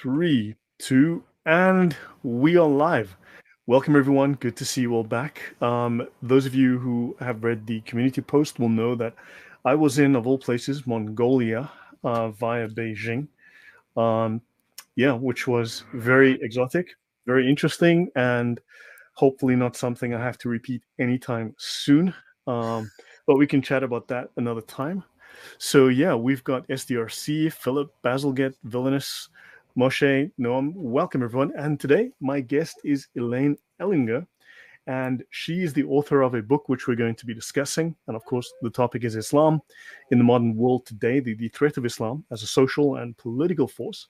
Three, two, and we are live. Welcome, everyone. Good to see you all back. Those of you who have read the community post will know that I was in, of all places, Mongolia via Beijing. Um, yeah, which was very exotic, very interesting, and hopefully not something I have to repeat anytime soon. Um, but we can chat about that another time. So yeah, we've got SDRC, Philip, Basilget, Villainous, Moshe, Noam. Welcome everyone. And today my guest is Elaine Ellinger, and she is the author of a book which we're going to be discussing. And of course, the topic is Islam in the modern world today, the threat of Islam as a social and political force.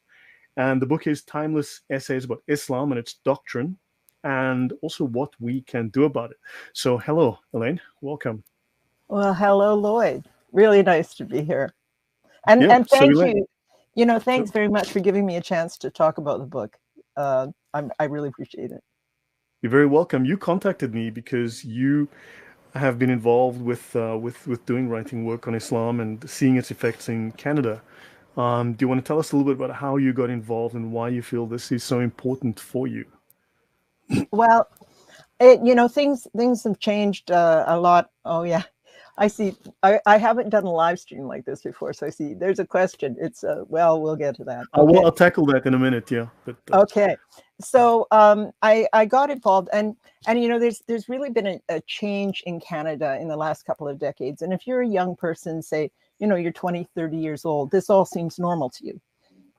And the book is Timeless Essays about Islam and its doctrine, and also what we can do about it. So hello, Elaine. Welcome. Well, hello, Lloyd. Really nice to be here. And Yeah. and So thank Elaine, you. sure. Thanks very much for giving me a chance to talk about the book. I really appreciate it. You're very welcome. You contacted me because you have been involved with doing writing work on Islam and seeing its effects in Canada. Do you want to tell us a little bit about how you got involved and why you feel this is so important for you? Well, things have changed a lot. Oh yeah, I see. I haven't done a live stream like this before, so I see. There's a question. It's well, we'll get to that. Okay. I'll tackle that in a minute. Yeah, but Okay. So I got involved, and there's really been a change in Canada in the last couple of decades. And if you're a young person, say you're 20, 30 years old, this all seems normal to you.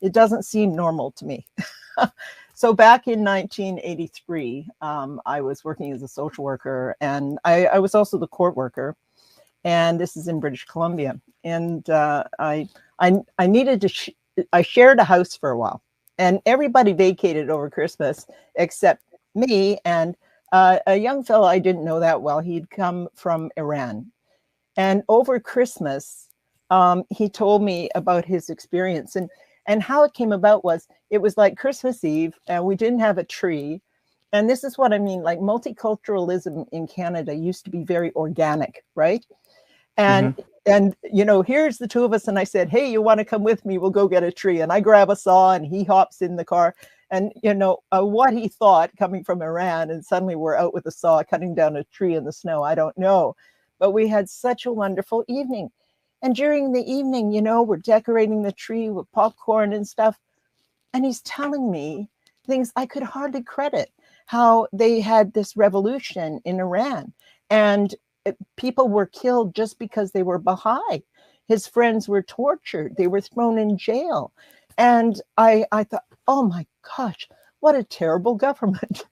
It doesn't seem normal to me. So back in 1983, I was working as a social worker, and I was also the court worker. And this is in British Columbia. And I needed to. I shared a house for a while, and everybody vacated over Christmas except me and a young fellow I didn't know that well. He'd come from Iran, and over Christmas, he told me about his experience. And how it came about was it was like Christmas Eve, and we didn't have a tree. And this is what I mean, like multiculturalism in Canada used to be very organic, right? And mhm. here's the two of us, and I said, hey, you want to come with me? We'll go get a tree. And I grab a saw, and he hops in the car. And what he thought coming from Iran, and suddenly we're out with a saw cutting down a tree in the snow, I don't know. But we had such a wonderful evening. And during the evening, we're decorating the tree with popcorn and stuff. And he's telling me things I could hardly credit, how they had this revolution in Iran, and people were killed just because they were Baha'i. His friends were tortured. They were thrown in jail. And I thought, oh my gosh, what a terrible government.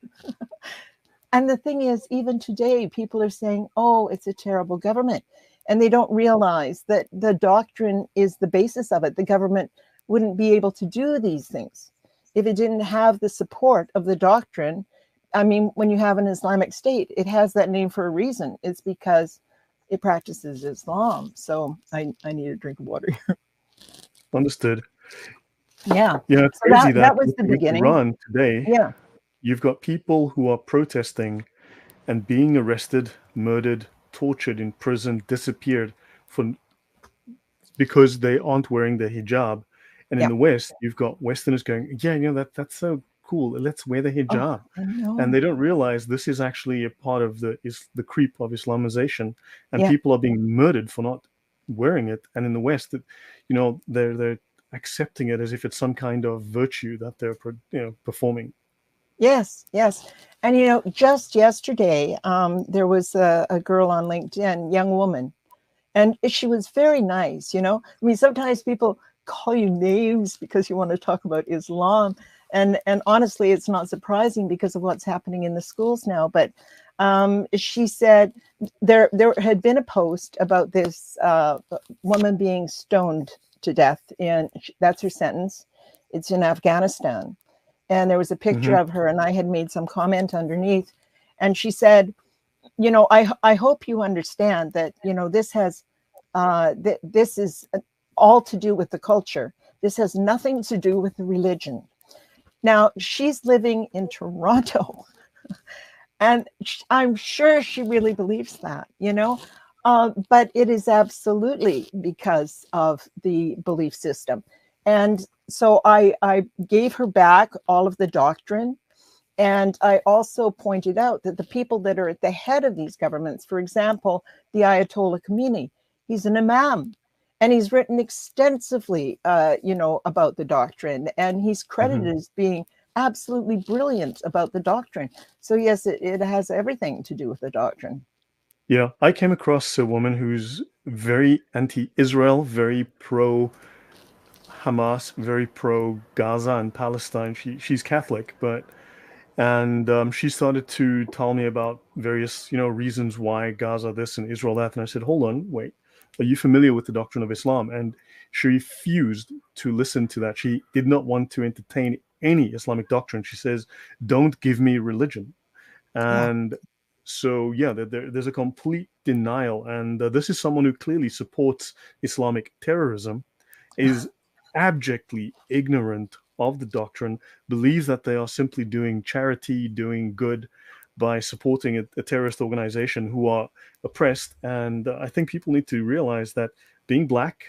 And the thing is, even today, people are saying, oh, it's a terrible government. And they don't realize that the doctrine is the basis of it. The government wouldn't be able to do these things if it didn't have the support of the doctrine. I mean, when you have an Islamic State, it has that name for a reason. It's because it practices Islam. So I need a drink of water here. Understood. Yeah. Yeah, it's So crazy that that was the with beginning. Iran today, Yeah. you've got people who are protesting and being arrested, murdered, tortured, imprisoned, disappeared for because they aren't wearing their hijab. And in Yeah. the West, you've got Westerners going, yeah, that's so cool. Let's wear the Oh, hijab. I And know. they don't realize this is actually a part of the creep of Islamization, and Yeah. people are being murdered for not wearing it. And in the West, they're accepting it as if it's some kind of virtue that they're performing. Yes. Yes. And just yesterday, there was a girl on LinkedIn, young woman, and she was very nice. I mean, sometimes people call you names because you want to talk about Islam, and honestly, it's not surprising because of what's happening in the schools now. But she said there had been a post about this woman being stoned to death, and that's her sentence. It's in Afghanistan, and there was a picture Hmm. of her, and I had made some comment underneath, and she said, I hope you understand that, this has, this is all to do with the culture. This has nothing to do with the religion. Now, she's living in Toronto, and I'm sure she really believes that, but it is absolutely because of the belief system. And so I gave her back all of the doctrine. And I also pointed out that the people that are at the head of these governments, for example, the Ayatollah Khomeini, he's an imam, and he's written extensively, about the doctrine, and he's credited as being absolutely brilliant about the doctrine. So yes, it has everything to do with the doctrine. Yeah, I came across a woman who's very anti-Israel, very pro-Hamas, very pro-Gaza and Palestine. She's Catholic, but she started to tell me about various, reasons why Gaza this and Israel that. And I said, hold on, wait, are you familiar with the doctrine of Islam? And she refused to listen to that. She did not want to entertain any Islamic doctrine. She says, don't give me religion. Yeah. And so, yeah, there's a complete denial. And this is someone who clearly supports Islamic terrorism, is abjectly ignorant of the doctrine, believes that they are simply doing charity, doing good by supporting a terrorist organization who are oppressed. And I think people need to realize that being black,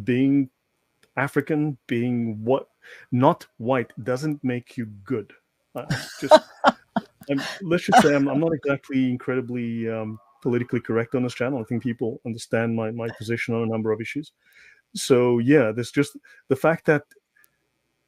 being African, being not white doesn't make you good. Just let's just say I'm not exactly incredibly politically correct on this channel. I think people understand my position on a number of issues. So yeah, there's just the fact that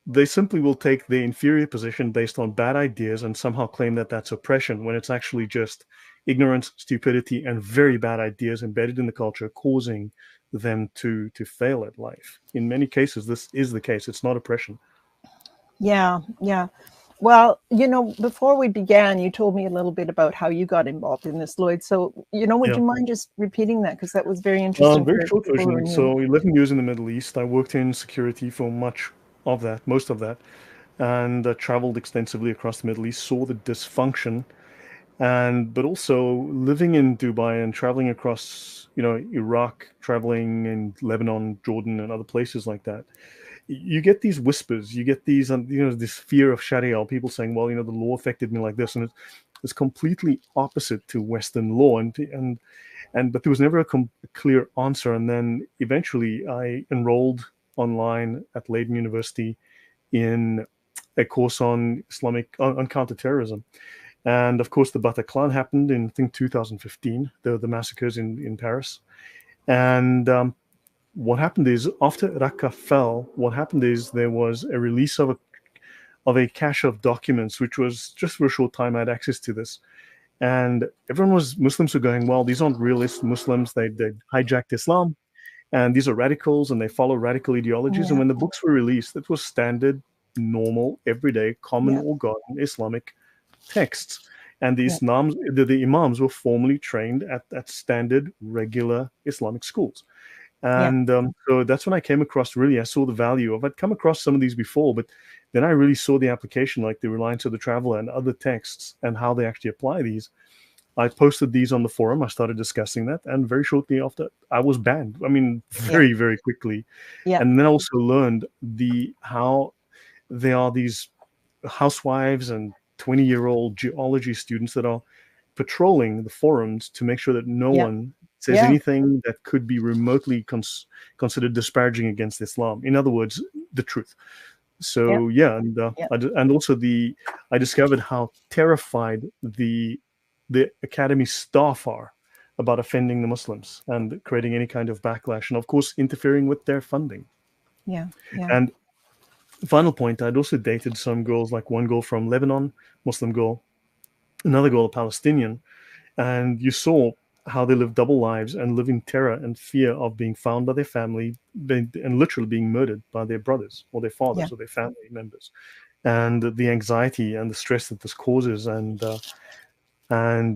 they simply will take the inferior position based on bad ideas and somehow claim that that's oppression when it's actually just ignorance, stupidity, and very bad ideas embedded in the culture causing them to fail at life. In many cases, this is the case. It's not oppression. Yeah, yeah. Well, before we began, you told me a little bit about how you got involved in this, Lloyd. So, would Yeah. you mind just repeating that? Because that was very interesting Very for short people who are version. new. So 11 years in the Middle East. I worked in security for most of that, and traveled extensively across the Middle East, saw the dysfunction, but also living in Dubai and traveling across, Iraq, traveling in Lebanon, Jordan, and other places like that. You get these whispers, you get these, this fear of Sharia, people saying, well, the law affected me like this, and it's completely opposite to Western law, but there was never a clear answer. And then eventually I enrolled online at Leiden University in a course on on counterterrorism. And of course, the Bataclan happened in, I think, 2015, the massacres in Paris. And what happened is, after Raqqa fell, what happened is there was a release of a cache of documents, which was just for a short time. I had access to this. And Muslims were going, well, these aren't realist Muslims. They hijacked Islam, and these are radicals, and they follow radical ideologies. And Yeah, when the books were released, it was standard, normal, everyday, common yeah, or garden Islamic texts. And yeah, the imams were formally trained at standard, regular Islamic schools. yeah, And so that's when I came across, really, I saw the value of, I'd come across some of these before, but then I really saw the application, like the Reliance of the Traveler and other texts, and how they actually apply these. I posted these on the forum. I started discussing that, and very shortly after, I was banned. I mean, yeah, very, very quickly. yeah, And then I also learned how there are these housewives and 20-year-old geology students that are patrolling the forums to make sure that no yeah, one says yeah, anything that could be remotely considered disparaging against Islam. In other words, the truth. yeah, So yeah, yeah, and also I discovered how terrified the academy staff are about offending the Muslims and creating any kind of backlash, and of course interfering with their funding. yeah, yeah, And final point, I'd also dated some girls, like one girl from Lebanon, Muslim girl, another girl, a Palestinian, and you saw how they live double lives and live in terror and fear of being found by their family and literally being murdered by their brothers or their yeah, fathers or their family members, and the anxiety and the stress that this causes, and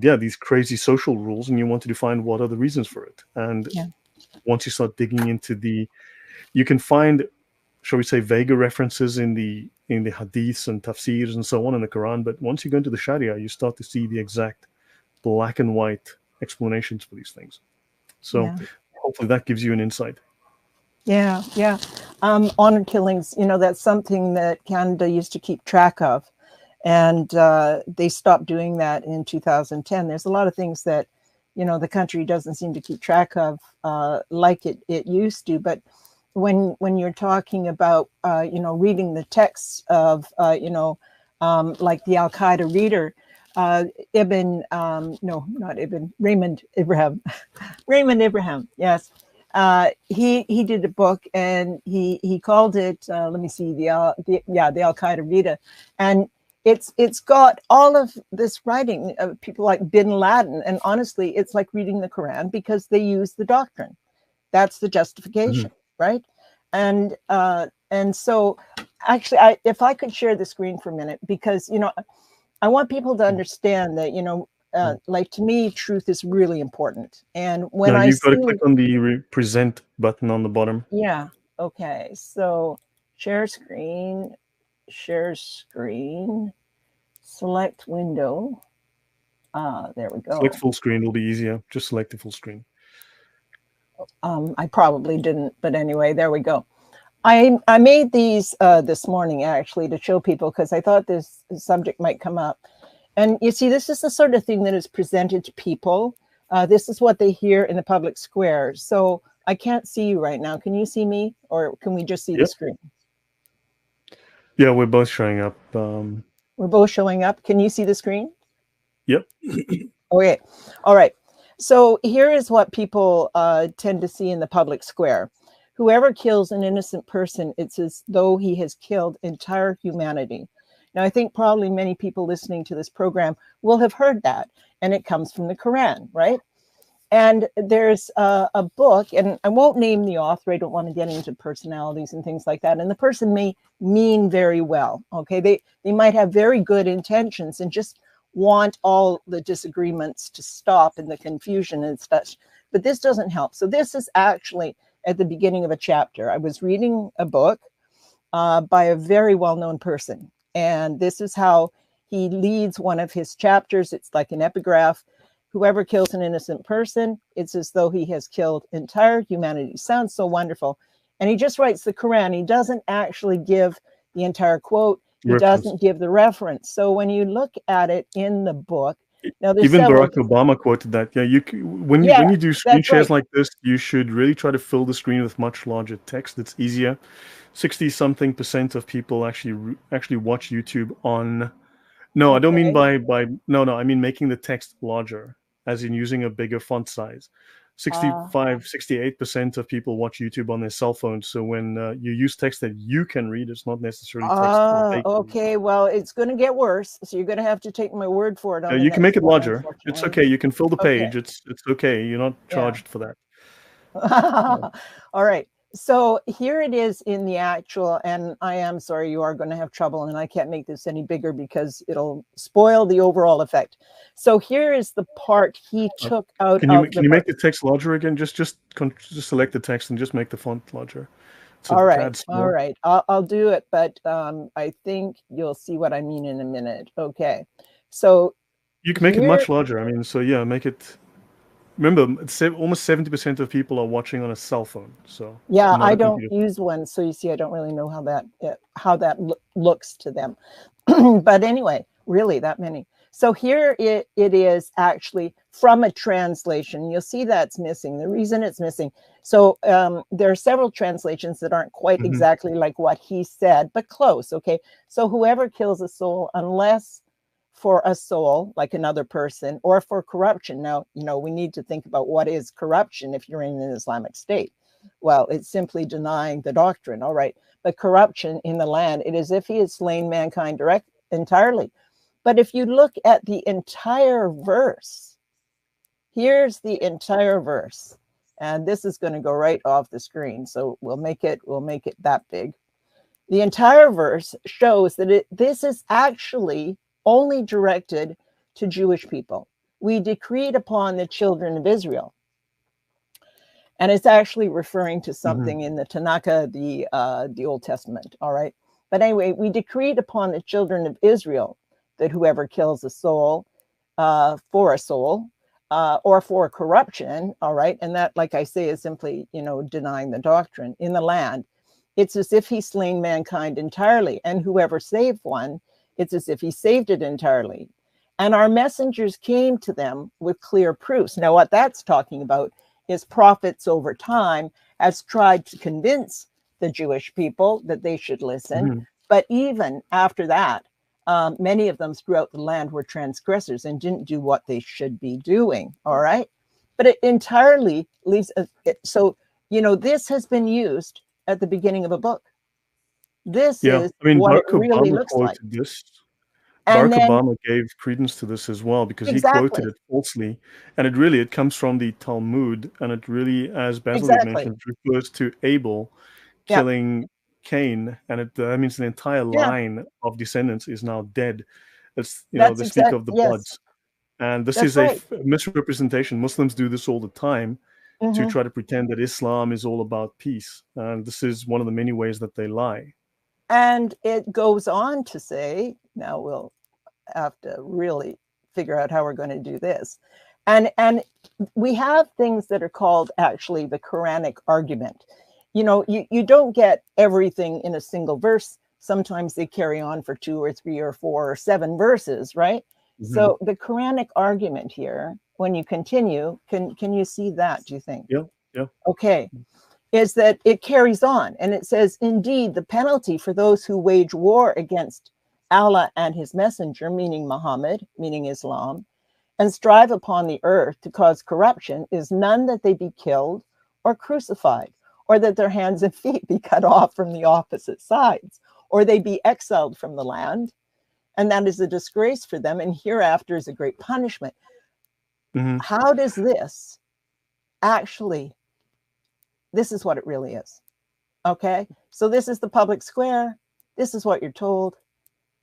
yeah, these crazy social rules, and you wanted to find what are the reasons for it. And yeah, once you start digging into you can find, shall we say, vague references in the hadiths and tafsirs and so on in the Quran, but once you go into the Sharia, you start to see the exact black and white explanations for these things. So yeah. hopefully that gives you an insight. Yeah, yeah. Honor killings, that's something that Canada used to keep track of. And they stopped doing that in 2010. There's a lot of things that, the country doesn't seem to keep track of like it used to. But when you're talking about reading the texts of like the Al Qaeda reader, Ibn no, not Ibn, Raymond Abraham, Raymond Abraham, yes. He did a book, and he called it let me see, the Al Qaeda reader, and it's got all of this writing of people like Bin Laden, and honestly, it's like reading the Quran because they use the doctrine. That's the justification, right? And so actually, if I could share the screen for a minute, because I want people to understand that like, to me, truth is really important. And when Now I you've got to see, click on the present button on the bottom. yeah, okay, so share screen, select window. There we go. Select full screen will be easier. Just select the full screen. I probably didn't, but anyway, there we go. I made these this morning, actually, to show people, because I thought this subject might come up. And you see, this is the sort of thing that is presented to people. This is what they hear in the public square. So I can't see you right now. Can you see me, or can we just see the screen? Yeah, we're both showing up. We're both showing up. Can you see the screen? Yep. Okay. All right. So here is what people tend to see in the public square. Whoever kills an innocent person, it's as though he has killed entire humanity. Now, I think probably many people listening to this program will have heard that, and it comes from the Quran, right? And there's a book, and I won't name the author. I don't want to get into personalities and things like that. And the person may mean very well, okay? They might have very good intentions and just want all the disagreements to stop and the confusion and such. But this doesn't help. So this is actually at the beginning of a chapter. I was reading a book by a very well-known person. And this is how he leads one of his chapters. It's like an epigraph. Whoever kills an innocent person, it's as though he has killed entire humanity. Sounds so wonderful. And he just writes the Quran. He doesn't actually give the entire quote. He doesn't give the reference. So when you look at it in the book, now there's even several. Barack Obama quoted that. Yeah, when you do screen shares like this, you should really try to fill the screen with much larger text. It's easier. 60-something% of people actually watch YouTube on. No, I don't mean by no. I mean making the text larger, as in using a bigger font size. 68% of people watch YouTube on their cell phones. So when you use text that you can read, it's not necessarily text that they can okay, well, it's going to get worse. So you're going to have to take my word for it. You can make it larger. It's okay. You can fill the page. It's okay. You're not charged for that. All right. So here it is in the actual, and I am sorry, you are going to have trouble, and I can't make this any bigger because it'll spoil the overall effect. So here is the part he took out. Can you make the text larger again? Just select the text and just make the font larger. All right. All right. I'll do it, but I think you'll see what I mean in a minute. Okay. So you can make it much larger. I mean, so yeah, make it. Remember, almost 70% of people are watching on a cell phone. So yeah, I don't use one, so you see, I don't really know how that looks to them. But anyway, really, that many. So here it is actually from a translation. You'll see that's missing. The reason it's missing. So there are several translations that aren't quite exactly like what he said, but close. Okay, so whoever kills a soul, unless for a soul, like another person, or for corruption. Now, we need to think about what is corruption if you're in an Islamic state. Well, it's simply denying the doctrine, all right. But corruption in the land, it is if he has slain mankind entirely. But if you look at the entire verse, here's the entire verse. And this is going to go right off the screen. So we'll make it that big. The entire verse shows that this is actually only directed to Jewish people. We decreed upon the children of Israel. And it's actually referring to something in the Tanakh, the Old Testament, all right? But anyway, we decreed upon the children of Israel that whoever kills a soul for a soul or for corruption, all right? And that, like I say, is simply, denying the doctrine in the land. It's as if he slain mankind entirely. And whoever saved one, it's as if he saved it entirely. And our messengers came to them with clear proofs. Now, what that's talking about is prophets over time, has tried to convince the Jewish people that they should listen. Mhm. But even after that, many of them throughout the land were transgressors and didn't do what they should be doing. All right. But it entirely leaves. So, this has been used at the beginning of a book. This Yeah, is I mean, what it Barack really Obama looks like. quoted this. And Barack then, Obama gave credence to this as well because he quoted exactly, it falsely, and it comes from the Talmud, and it really, as Basil had exactly. mentioned, refers to Abel Yeah. killing Cain, and that means an entire Yeah. line of descendants is now dead. It's, That's they speak exact. of the Yes, bloods, and this that's is a right. misrepresentation. Muslims do this all the time to Hmm. try to pretend that Islam is all about peace, and this is one of the many ways that they lie. And it goes on to say, now we'll have to really figure out how we're going to do this. And we have things that are called actually the Quranic argument. You don't get everything in a single verse. Sometimes they carry on for 2 or 3 or 4 or 7 verses, right? Hmm. So the Quranic argument here, when you continue, can you see that, do you think? Yeah, yeah. Okay. Is that it carries on and it says, indeed, the penalty for those who wage war against Allah and his messenger, meaning Muhammad, meaning Islam, and strive upon the earth to cause corruption is none that they be killed or crucified, or that their hands and feet be cut off from the opposite sides, or they be exiled from the land, and that is a disgrace for them, and hereafter is a great punishment. Hmm. How does this actually, this is what it really is. Okay, so this is the public square. This is what you're told.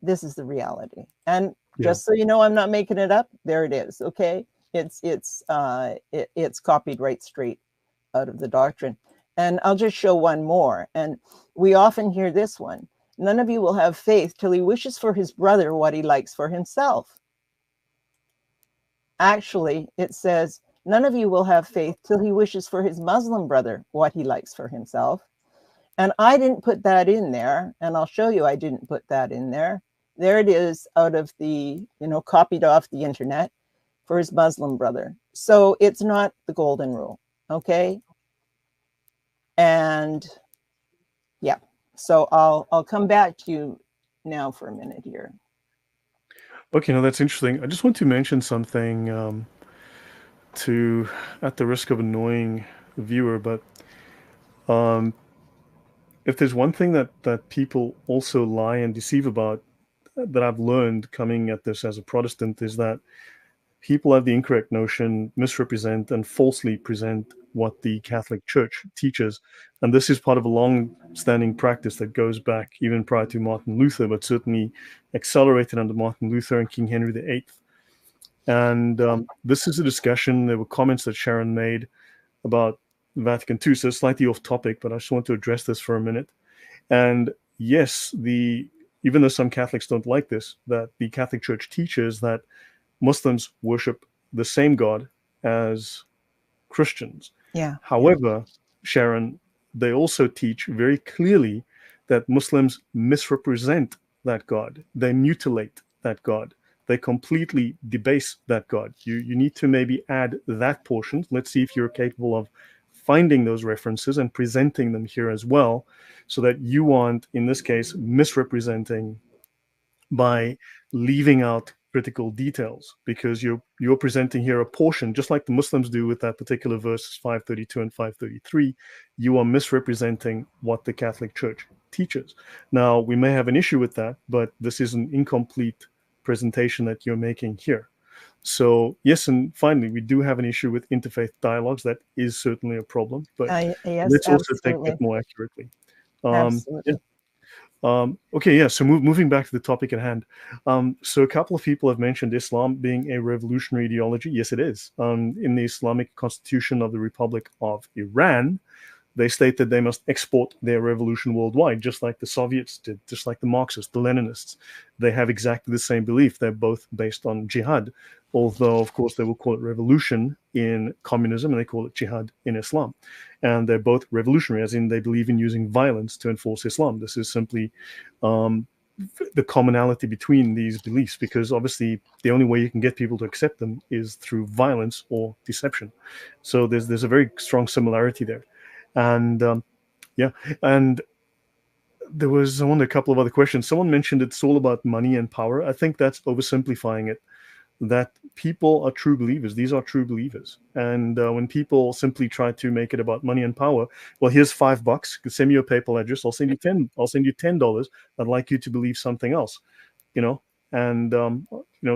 This is the reality. And Yeah. just so you know, I'm not making it up. There it is. Okay, it's copied right straight out of the doctrine. And I'll just show one more. And we often hear this one: none of you will have faith till he wishes for his brother what he likes for himself. Actually, it says, none of you will have faith till he wishes for his Muslim brother what he likes for himself. And I didn't put that in there, and I'll show you I didn't put that in there. There it is, out of the, copied off the internet for his Muslim brother. So it's not the golden rule, okay? And yeah, so I'll come back to you now for a minute here. Okay, no, that's interesting. I just want to mention something to, at the risk of annoying the viewer, but um, if there's one thing that people also lie and deceive about that I've learned coming at this as a Protestant is that people have the incorrect notion, misrepresent, and falsely present what the Catholic Church teaches. And this is part of a long-standing practice that goes back even prior to Martin Luther, but certainly accelerated under Martin Luther and King Henry VIII. And this is a discussion. There were comments that Sharon made about Vatican II, so slightly off topic, but I just want to address this for a minute. And yes, even though some Catholics don't like this, that the Catholic Church teaches that Muslims worship the same God as Christians. Yeah. However, Sharon, they also teach very clearly that Muslims misrepresent that God. They mutilate that God. They completely debase that God. You need to maybe add that portion. Let's see if you're capable of finding those references and presenting them here as well, so that you aren't, in this case, misrepresenting by leaving out critical details, because you're presenting here a portion, just like the Muslims do with that particular verses 532 and 533. You are misrepresenting what the Catholic Church teaches. Now, we may have an issue with that, but this is an incomplete presentation that you're making here. So yes, and finally, we do have an issue with interfaith dialogues. That is certainly a problem, but Yes, let's also take absolutely. that more accurately. Yeah. Absolutely. Okay, yeah. So moving back to the topic at hand. So a couple of people have mentioned Islam being a revolutionary ideology. Yes, it is. In the Islamic Constitution of the Republic of Iran, they state that they must export their revolution worldwide, just like the Soviets did, just like the Marxists, the Leninists. They have exactly the same belief. They're both based on jihad, although, of course, they will call it revolution in communism and they call it jihad in Islam. And they're both revolutionary, as in they believe in using violence to enforce Islam. This is simply the commonality between these beliefs, because obviously the only way you can get people to accept them is through violence or deception. So there's a very strong similarity there. And yeah, and there was, I wonder, a couple of other questions. Someone mentioned it's all about money and power. I think that's oversimplifying it. That people are true believers. These are true believers. And when people simply try to make it about money and power, well, here's $5. Send me your PayPal address. I'll send you 10. I'll send you $10. I'd like you to believe something else. You know, and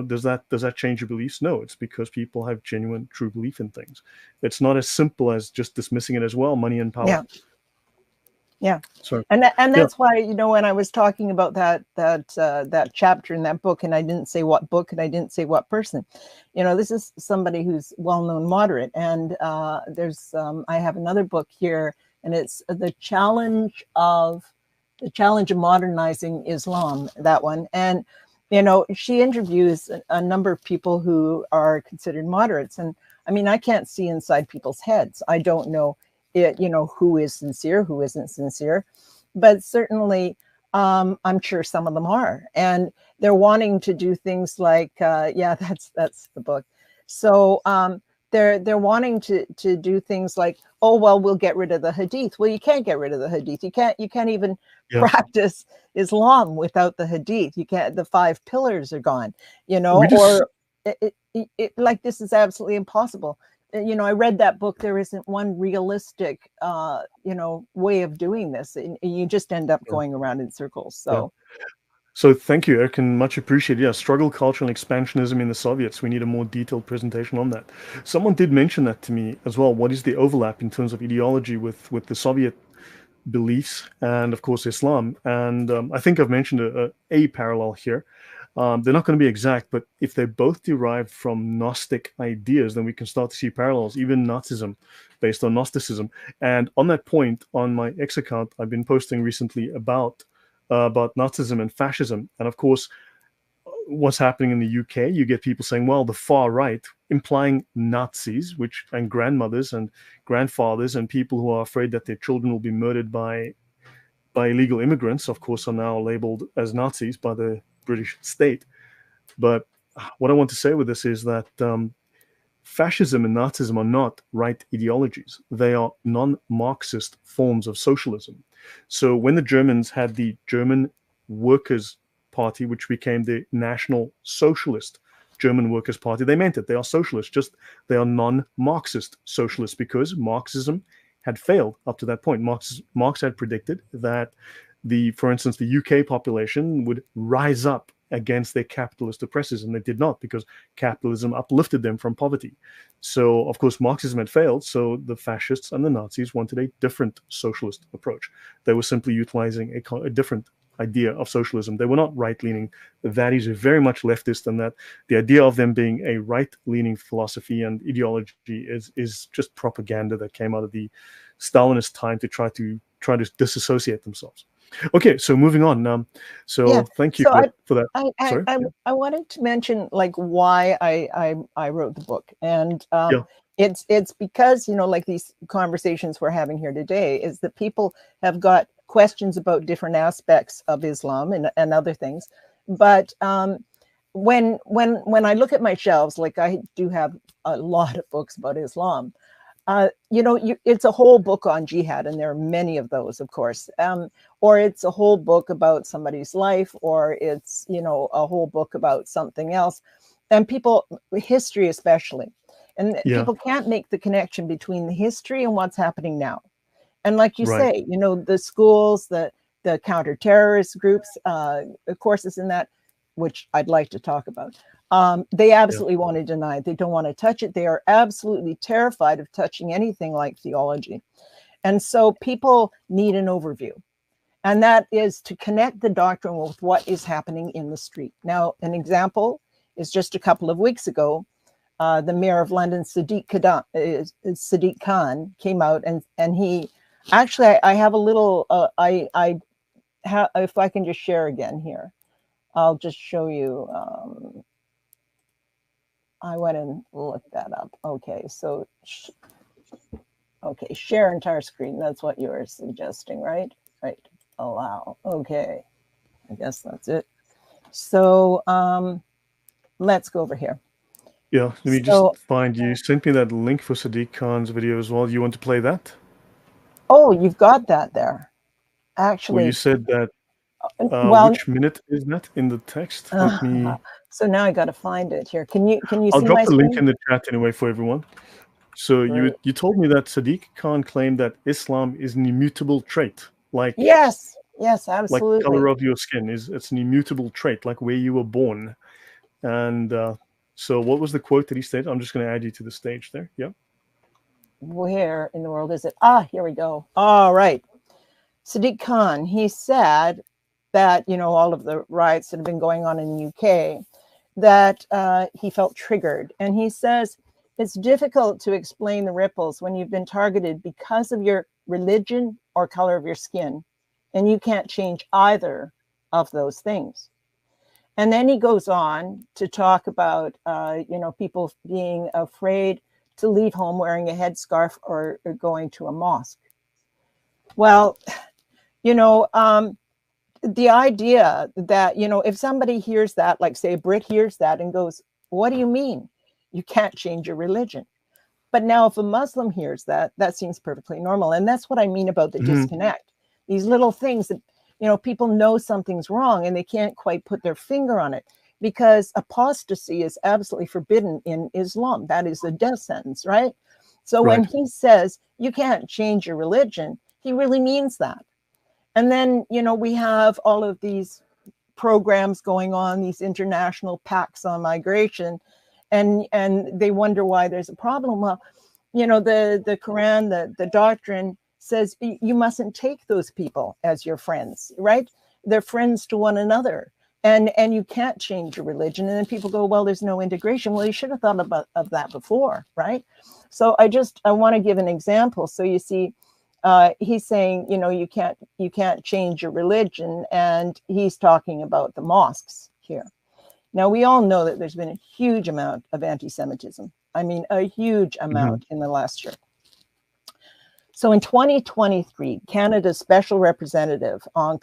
does that change your beliefs? No, it's because people have genuine, true belief in things. It's not as simple as just dismissing it as, well, money and power. Yeah. Yeah. So And yeah, that's why, when I was talking about that chapter in that book, and I didn't say what book and I didn't say what person, this is somebody who's well-known moderate, and there's I have another book here, and it's the challenge of modernizing Islam, that one. And she interviews a number of people who are considered moderates, and I mean, I can't see inside people's heads. I don't know who is sincere, who isn't sincere, but certainly I'm sure some of them are, and they're wanting to do things like that's the book. So they're wanting to do things like, oh well, we'll get rid of the hadith. Well, you can't get rid of the hadith. You can't even yeah. practice Islam without the hadith. You can't. The 5 pillars are gone. We just Or like, this is absolutely impossible. I read that book. There isn't one realistic, way of doing this. And you just end up yeah, going around in circles. yeah. So, So thank you, Eric, and much appreciated. Yeah, struggle culture and expansionism in the Soviets. We need a more detailed presentation on that. Someone did mention that to me as well. What is the overlap in terms of ideology with the Soviet beliefs and, of course, Islam? And I think I've mentioned a parallel here. They're not going to be exact, but if they both derive from Gnostic ideas, then we can start to see parallels, even Nazism based on Gnosticism. And on that point, on my X account, I've been posting recently about Nazism and fascism. And of course, what's happening in the UK, you get people saying, well, the far right, implying Nazis, and grandmothers and grandfathers and people who are afraid that their children will be murdered by illegal immigrants, of course, are now labeled as Nazis by the British state. But what I want to say with this is that fascism and Nazism are not right ideologies. They are non-Marxist forms of socialism. So when the Germans had the German Workers' Party, which became the National Socialist German Workers' Party, they meant it. They are socialists, just they are non-Marxist socialists, because Marxism had failed up to that point. Marx had predicted that for instance, the UK population would rise up against their capitalist oppressors, and they did not, because capitalism uplifted them from poverty. So, of course, Marxism had failed, so the fascists and the Nazis wanted a different socialist approach. They were simply utilizing a different idea of socialism. They were not right-leaning. The values are very much leftist, and that the idea of them being a right-leaning philosophy and ideology is just propaganda that came out of the Stalinist time to try to disassociate themselves. Okay, so moving on. So thank you so for that. I, Sorry. I, I wanted to mention, like, why I wrote the book, and Yeah. it's because, like, these conversations we're having here today is that people have got questions about different aspects of Islam and other things, but when I look at my shelves, like, I do have a lot of books about Islam. It's a whole book on jihad, and there are many of those, of course. Or it's a whole book about somebody's life, or it's, a whole book about something else. And history especially, and Yeah. people can't make the connection between the history and what's happening now. And like you Right. say, the schools, the counter-terrorist groups, courses in that, which I'd like to talk about. They Yeah. absolutely want to deny it. They don't want to touch it. They are absolutely terrified of touching anything like theology. And so people need an overview. And that is to connect the doctrine with what is happening in the street. Now, an example is just a couple of weeks ago, the mayor of London, Sadiq Khan, came out, and he actually, I have a little, if I can just share again here, I'll just show you. I went and looked that up. Okay, so, okay, share entire screen. That's what you were suggesting, right? Right, allow. Okay, I guess that's it. So let's go over here. Yeah. Let me just So, find, you sent me that link for Sadiq Khan's video as well. You want to play that? Oh, you've got that there. Well, you Actually, said that. well, Which minute is that in the text? Let me. so now I got to find it here. Can you I'll see drop my the link screen? in the chat anyway for everyone. So Great. you told me that Sadiq Khan claimed that Islam is an immutable trait, Yes, yes, like color absolutely. of your skin is it's an immutable trait, like where you were born. And so, what was the quote that he said? I'm just going to add you to the stage there. Yeah. Where in the world is it? Ah, here we go. All right. Sadiq Khan, he said that, all of the riots that have been going on in the UK, that he felt triggered. And he says, it's difficult to explain the ripples when you've been targeted because of your religion or color of your skin. And you can't change either of those things. And then he goes on to talk about, people being afraid to leave home wearing a headscarf or going to a mosque. Well, you know, the idea that, if somebody hears that, like say a Brit hears that and goes, what do you mean? You can't change your religion. But now if a Muslim hears that, that seems perfectly normal. And that's what I mean about the Mhm. disconnect. These little things that, people know something's wrong and they can't quite put their finger on it because apostasy is absolutely forbidden in Islam. That is a death sentence, right? So when Right. he says you can't change your religion, he really means that. And then, we have all of these programs going on, these international pacts on migration, and they wonder why there's a problem. Well, the Quran, the doctrine says you mustn't take those people as your friends, right? They're friends to one another. And you can't change your religion. And then people go, well, there's no integration. Well, you should have thought of that before, right? So I want to give an example. So you see, he's saying, you can't change your religion, and he's talking about the mosques here. Now, we all know that there's been a huge amount of anti-Semitism. I mean, a huge Mhm. amount in the last year. So in 2023, Canada's special representative on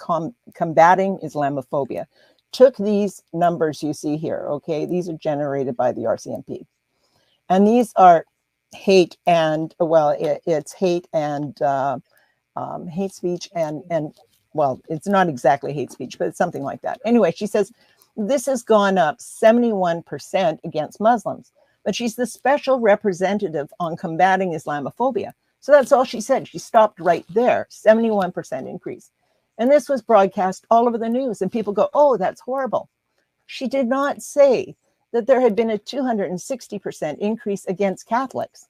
combating Islamophobia took these numbers you see here, okay? These are generated by the RCMP. And these are hate and, well, it's hate and hate speech and well, it's not exactly hate speech, but it's something like that. Anyway, she says, this has gone up 71% against Muslims, but she's the special representative on combating Islamophobia. So that's all she said. She stopped right there, 71% increase. And this was broadcast all over the news, and people go, oh, that's horrible. She did not say that there had been a 260% increase against Catholics,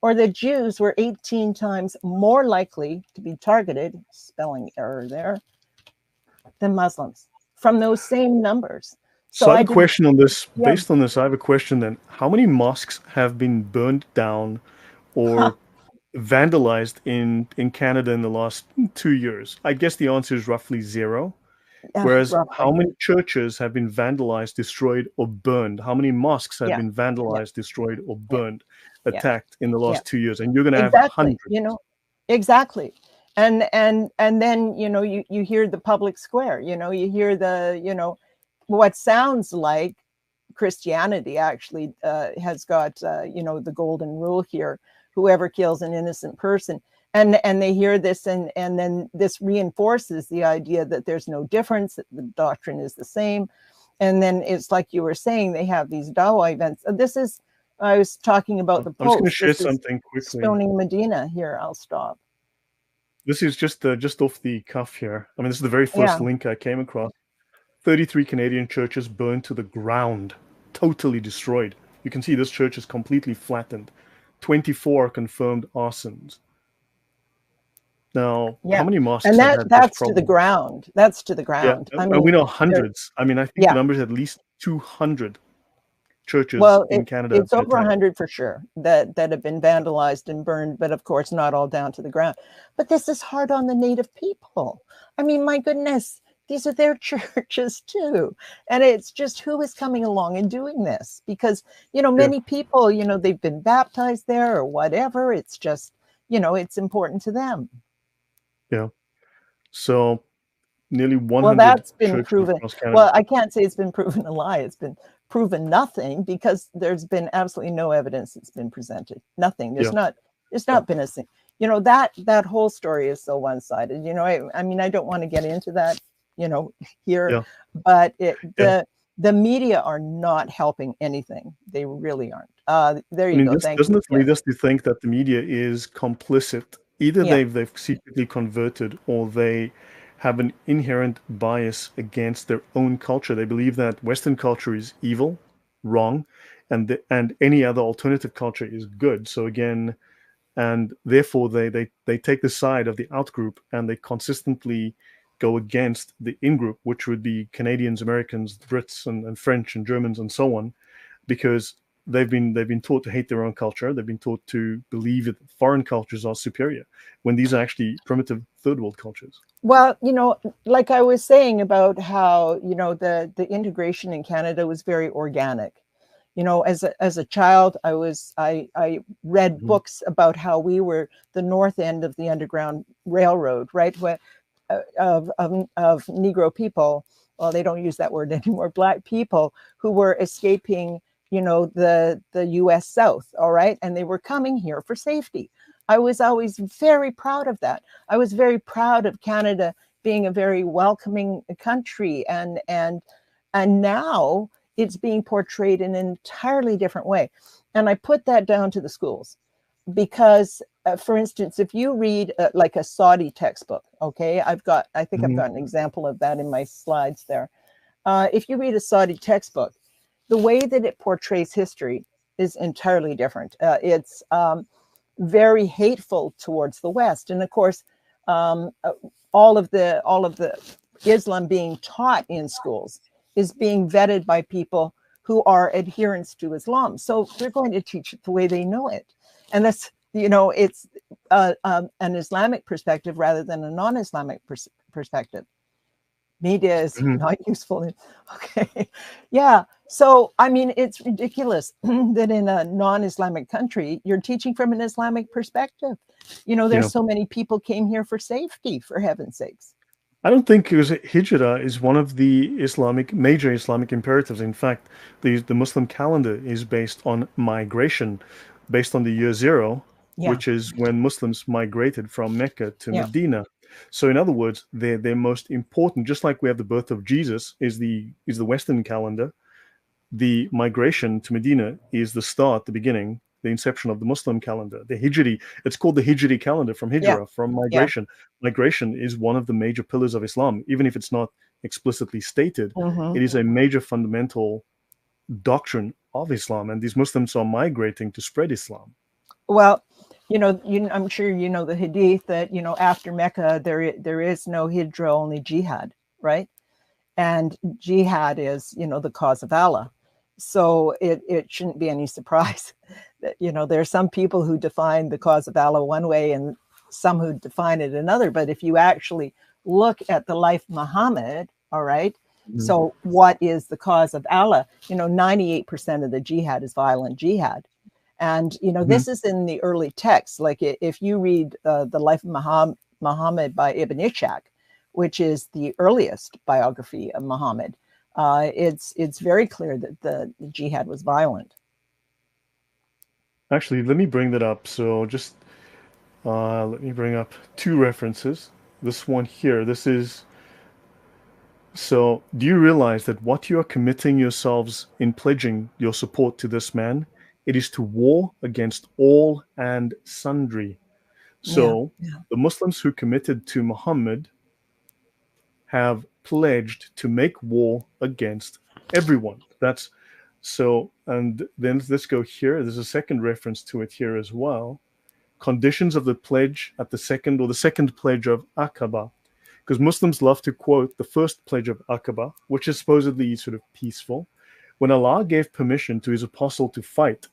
or that Jews were 18 times more likely to be targeted, spelling error there, than Muslims from those same numbers. So So I have I a did, question on this. yeah, Based on this, I have a question then. How many mosques have been burned down huh, or vandalized in Canada in the last 2 years? I guess the answer is roughly zero. yeah, Whereas, how roughly. many churches have been vandalized, destroyed, or burned? How many mosques have Yeah, been yeah, vandalized, destroyed, or yeah, burned, yeah, attacked in the yeah, last 2 years? And you're going to have exactly. hundreds. Exactly. And then, you hear the public square, you hear what sounds like Christianity actually has got, the golden rule here: whoever kills an innocent person. And they hear this, and then this reinforces the idea that there's no difference, that the doctrine is the same. And then it's like you were saying, they have these Dawa events. I was talking about the I'm just going to Post. share This is something quickly. Stoning Medina. Here, I'll stop. This is just off the cuff here. I mean, this is the very first Yeah, link I came across. 33 Canadian churches burned to the ground, totally destroyed. You can see this church is completely flattened. 24 confirmed arsons. Now, how yeah. many And mosques have had this that's to the problem? ground. That's to the Yeah, ground. I and we mean, know there, hundreds. I mean, I think the yeah. number is at least 200 churches Well, in Canada have it's been over attacked. 100 for sure that have been vandalized and burned, but of course not all down to the ground. But this is hard on the native people. I mean, my goodness, these are their churches too. And it's just, who is coming along and doing this? Because, Yeah, many people, they've been baptized there or whatever. It's just, it's important to them. yeah. So nearly Well, 100 that's been churches proven. across Canada. Well, I can't say it's been proven a lie. It's been proven nothing, because there's been absolutely no evidence that's been presented. Nothing. Yeah, There's yeah. not been a thing. that whole story is so one-sided. I mean, I don't want to get into that, here, Yeah. but Yeah. the media are not helping anything. They really aren't. There I you mean, go. this Thank doesn't you. this lead Yes. us to think that the media is complicit? Either Yeah. they've secretly converted, or they have an inherent bias against their own culture. They believe that Western culture is evil, wrong, and any other alternative culture is good. So again, and therefore they take the side of the out group, and they consistently go against the in group, which would be Canadians, Americans, Brits, and French and Germans and so on, because they've been taught to hate their own culture. They've been taught to believe that foreign cultures are superior when these are actually primitive third world cultures. Well, like I was saying about how, the integration in Canada was very organic. As a child, I read Mhm. books about how we were the north end of the Underground Railroad, right? Of Negro people. Well, they don't use that word anymore. Black people who were escaping, the U.S. South. All right, and they were coming here for safety. I was always very proud of that. I was very proud of Canada being a very welcoming country, and now it's being portrayed in an entirely different way. And I put that down to the schools because, for instance, if you read like a Saudi textbook, okay, I think I've Mhm. got an example of that in my slides there. If you read a Saudi textbook, the way that it portrays history is entirely different. It's very hateful towards the West, and of course, um, uh, all of the Islam being taught in schools is being vetted by people who are adherents to Islam. So they're going to teach it the way they know it, and that's it's an Islamic perspective rather than a non-Islamic perspective. Media is Mhm. not useful. Okay, yeah. So I mean, it's ridiculous that in a non-Islamic country you're teaching from an Islamic perspective. Yeah. There's so many people came here for safety, for heaven's sakes. I don't think hijrah is one of the major Islamic imperatives. In fact, the Muslim calendar is based on migration, based on the year zero, Yeah, which is when Muslims migrated from Mecca to yeah, Medina. So in other words, their most important, just like we have the birth of Jesus, is the Western calendar. The migration to Medina is the start, the beginning, the inception of the Muslim calendar. The Hijri, it's called the Hijri calendar, from yeah, Hijrah, from yeah. migration. Migration is one of the major pillars of Islam, even if it's not explicitly stated. Hmm. It is a major fundamental doctrine of Islam, and these Muslims are migrating to spread Islam. Well, I'm sure you know the hadith that after Mecca there is no hijrah, only jihad, right? And jihad is the cause of Allah. So it shouldn't be any surprise that there are some people who define the cause of Allah one way and some who define it another. But if you actually look at the life of Muhammad, all right, Mhm. so what is the cause of Allah? 98% of the jihad is violent jihad. And Mhm. this is in the early texts. Like if you read the life of Muhammad by Ibn Ishaq, which is the earliest biography of Muhammad, it's very clear that the jihad was violent. Actually, let me bring that up. So just let me bring up two references. This one here, this is so, do you realize that what you are committing yourselves in pledging your support to this man, it is to war against all and sundry. Yeah, So, yeah, the Muslims who committed to Muhammad have pledged to make war against everyone. That's so, and then let's go here. There's a second reference to it here as well. Conditions of the pledge at the second pledge of Aqaba, because Muslims love to quote the first pledge of Aqaba, which is supposedly sort of peaceful. When Allah gave permission to his apostle to fight,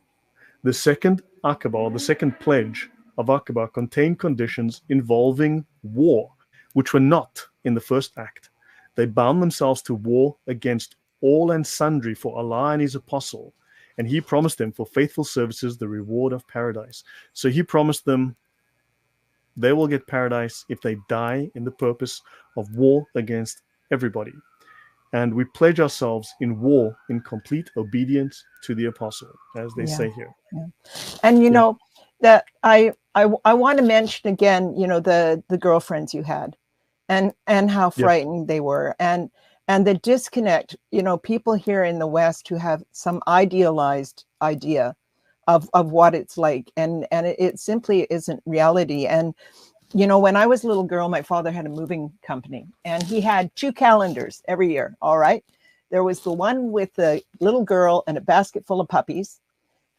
the second Aqaba, or the second pledge of Aqaba, contained conditions involving war, which were not in the first act. They bound themselves to war against all and sundry for Allah and his apostle, and he promised them for faithful services the reward of paradise. So he promised them they will get paradise if they die in the purpose of war against everybody. And we pledge ourselves in war in complete obedience to the apostle, as they yeah, say here. yeah. And Yeah. that I want to mention again, the girlfriends you had, and how Yes. frightened they were, and the disconnect. People here in the West who have some idealized idea of what it's like, and it simply isn't reality. And when I was a little girl, my father had a moving company, and he had two calendars every year. All right, there was the one with the little girl and a basket full of puppies,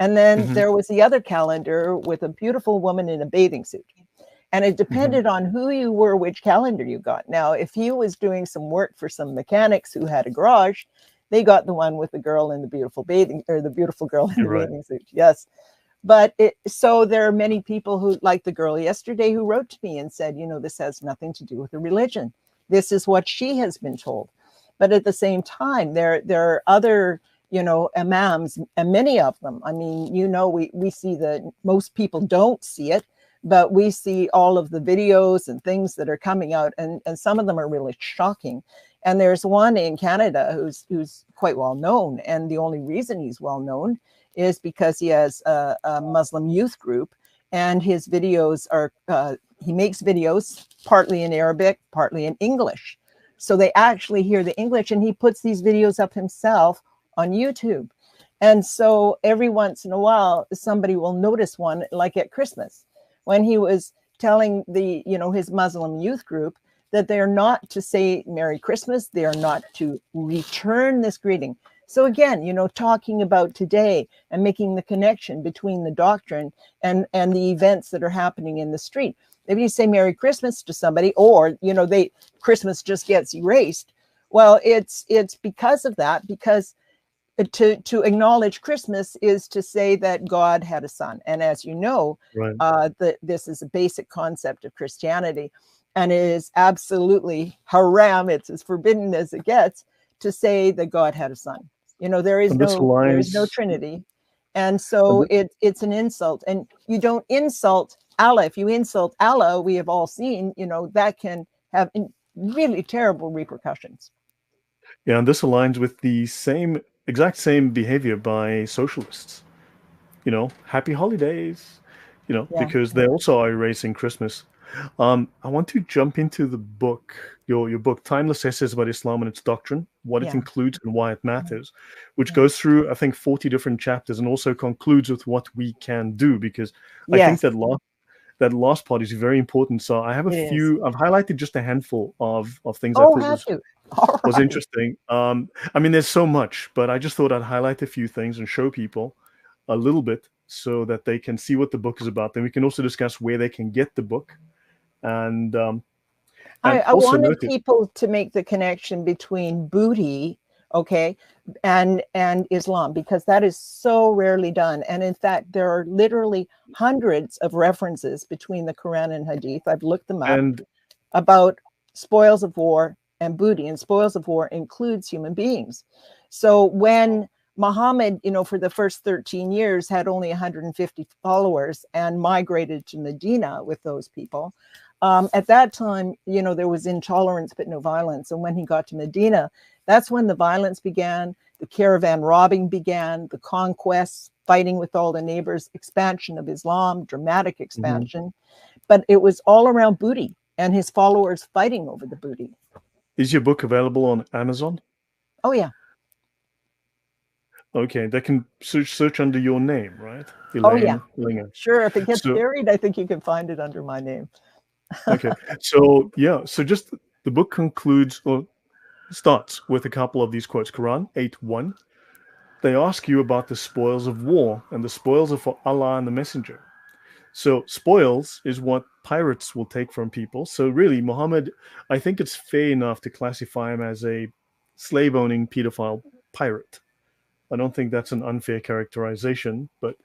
and then Hmm. there was the other calendar with a beautiful woman in a bathing suit. And it Hmm. depended on who you were, which calendar you got. Now, if he was doing some work for some mechanics who had a garage, they got the one with the girl in the beautiful bathing, or the beautiful girl in You're the right. bathing suit. Yes. But so there are many people who, like the girl yesterday, who wrote to me and said, this has nothing to do with the religion. This is what she has been told. But at the same time, there are other, imams, and many of them. I mean, we see that most people don't see it, but we see all of the videos and things that are coming out, and some of them are really shocking. And there's one in Canada who's quite well known, and the only reason he's well known is because he has a Muslim youth group, and his videos are he makes videos partly in Arabic, partly in English, so they actually hear the English, and he puts these videos up himself on YouTube. And so every once in a while, somebody will notice one, like at Christmas, when he was telling his Muslim youth group that they're not to say Merry Christmas, they are not to return this greeting. So again, talking about today and making the connection between the doctrine and the events that are happening in the street. If you say Merry Christmas to somebody, or Christmas just gets erased, well, it's because of that, because to acknowledge Christmas is to say that God had a son. And as you know, Right. this is a basic concept of Christianity, and it is absolutely haram. It's as forbidden as it gets to say that God had a son. There is And this no aligns. Trinity, and And so it's an insult. And you don't insult Allah. If you insult Allah, we have all seen, that can have really terrible repercussions. Yeah, and this aligns with the exact same behavior by socialists. Happy holidays, Yeah, because they also are erasing Christmas. I want to jump into the book, your book, Timeless Essays About Islam and Its Doctrine, what it yeah, includes and why it matters, which yeah. goes through, I think, 40 different chapters and also concludes with what we can do, because I think Yes, that last part is very important. So I have it is. I've highlighted just a handful of things I Oh, thought have was you? All was right. interesting. I mean, there's so much, but I just thought I'd highlight a few things and show people a little bit so that they can see what the book is about. Then we can also discuss where they can get the book, and um, and I also wanted noted. people to make the connection between booty, okay, and Islam, because that is so rarely done. And in fact, there are literally hundreds of references between the Quran and Hadith. I've looked them up And about spoils of war and booty, and spoils of war includes human beings. So when Muhammad, for the first 13 years had only 150 followers and migrated to Medina with those people, at that time, there was intolerance but no violence. And when he got to Medina, that's when the violence began, the caravan robbing began, the conquests, fighting with all the neighbors, expansion of Islam, dramatic mhm. expansion. But it was all around booty and his followers fighting over the booty. Is your book available on Amazon? Oh, yeah. Okay, they can search under your name, right? Oh, yeah. Elaine Ellinger. Sure. If it gets So buried, I think you can find it under my name. okay, so yeah, so just the book concludes or starts with a couple of these quotes. Quran 8:1. They ask you about the spoils of war, and the spoils are for Allah and the Messenger. So spoils is what pirates will take from people. So really, Muhammad, I think it's fair enough to classify him as a slave-owning pedophile pirate. I don't think that's an unfair characterization. But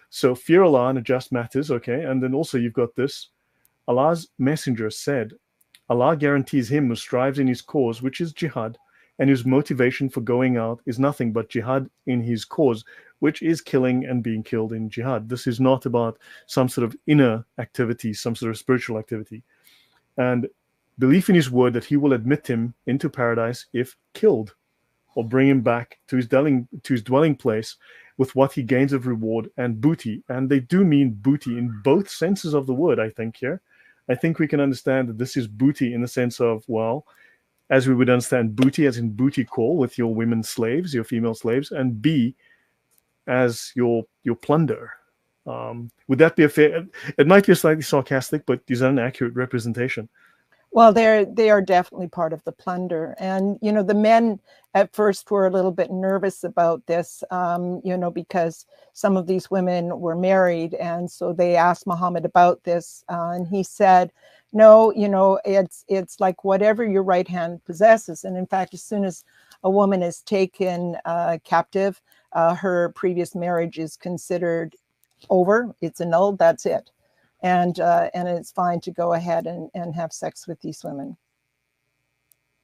so fear Allah and adjust matters, okay. And then also you've got this: Allah's messenger said, Allah guarantees him who strives in his cause, which is jihad, and whose motivation for going out is nothing but jihad in his cause, which is killing and being killed in jihad. This is not about some sort of inner activity, some sort of spiritual activity. And belief in his word that he will admit him into paradise if killed, or bring him back to his dwelling place, with what he gains of reward and booty. And they do mean booty in both senses of the word, I think, here. I think we can understand that this is booty in the sense of, well, as we would understand booty as in booty call with your women slaves, your female slaves, and B as your plunder. Would that be a fair? It might be slightly sarcastic, but is that an accurate representation? Well, they are definitely part of the plunder. And, you know, the men at first were a little bit nervous about this, you know, because some of these women were married. And so they asked Muhammad about this. And he said, no, you know, it's like whatever your right hand possesses. And in fact, as soon as a woman is taken captive, her previous marriage is considered over. It's annulled. That's it. And it's fine to go ahead and have sex with these women.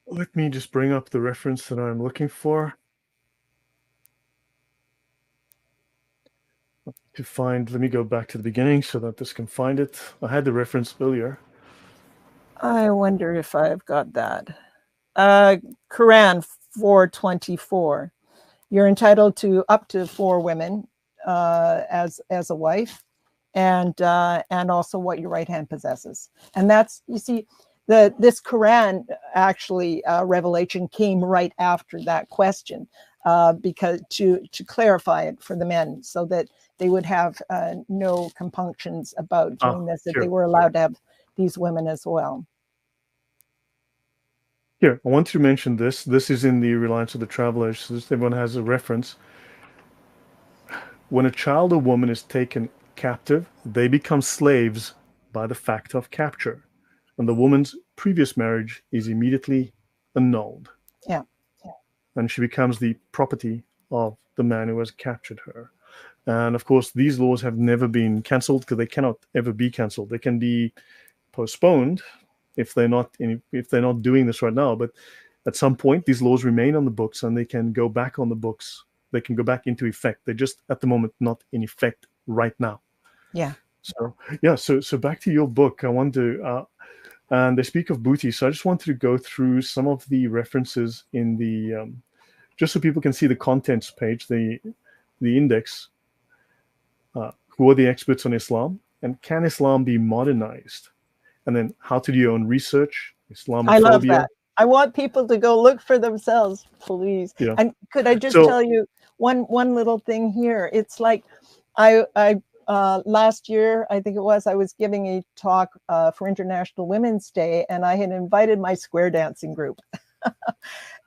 Let me just bring up the reference that I'm looking for. To find, let me go back to the beginning so that this can find it. I had the reference earlier. I wonder if I've got that. Quran 4:24. You're entitled to up to 4 women as a wife, and also what your right hand possesses. And that's, you see, this Quran actually revelation came right after that question, because to clarify it for the men, so that they would have no compunctions about doing this, that they were allowed to have these women as well. Here, I want to mention this. This is in the Reliance of the Travelers. So everyone has a reference. When a child or woman is taken captive, they become slaves by the fact of capture, and the woman's previous marriage is immediately annulled. Yeah. And she becomes the property of the man who has captured her. And of course, these laws have never been cancelled, because they cannot ever be cancelled. They can be postponed if they're not doing this right now. But at some point, these laws remain on the books, and they can go back on the books. They can go back into effect. They're just at the moment not in effect right now. Yeah. So yeah. So back to your book. I want to. And they speak of booty. So I just wanted to go through some of the references in the, just so people can see the contents page, the index. Who are the experts on Islam? And can Islam be modernized? And then how to do your own research, Islamophobia. I love that. I want people to go look for themselves, please. Yeah. And could I just tell you one little thing here? It's like I last year, I think it was, I was giving a talk for International Women's Day, and I had invited my square dancing group.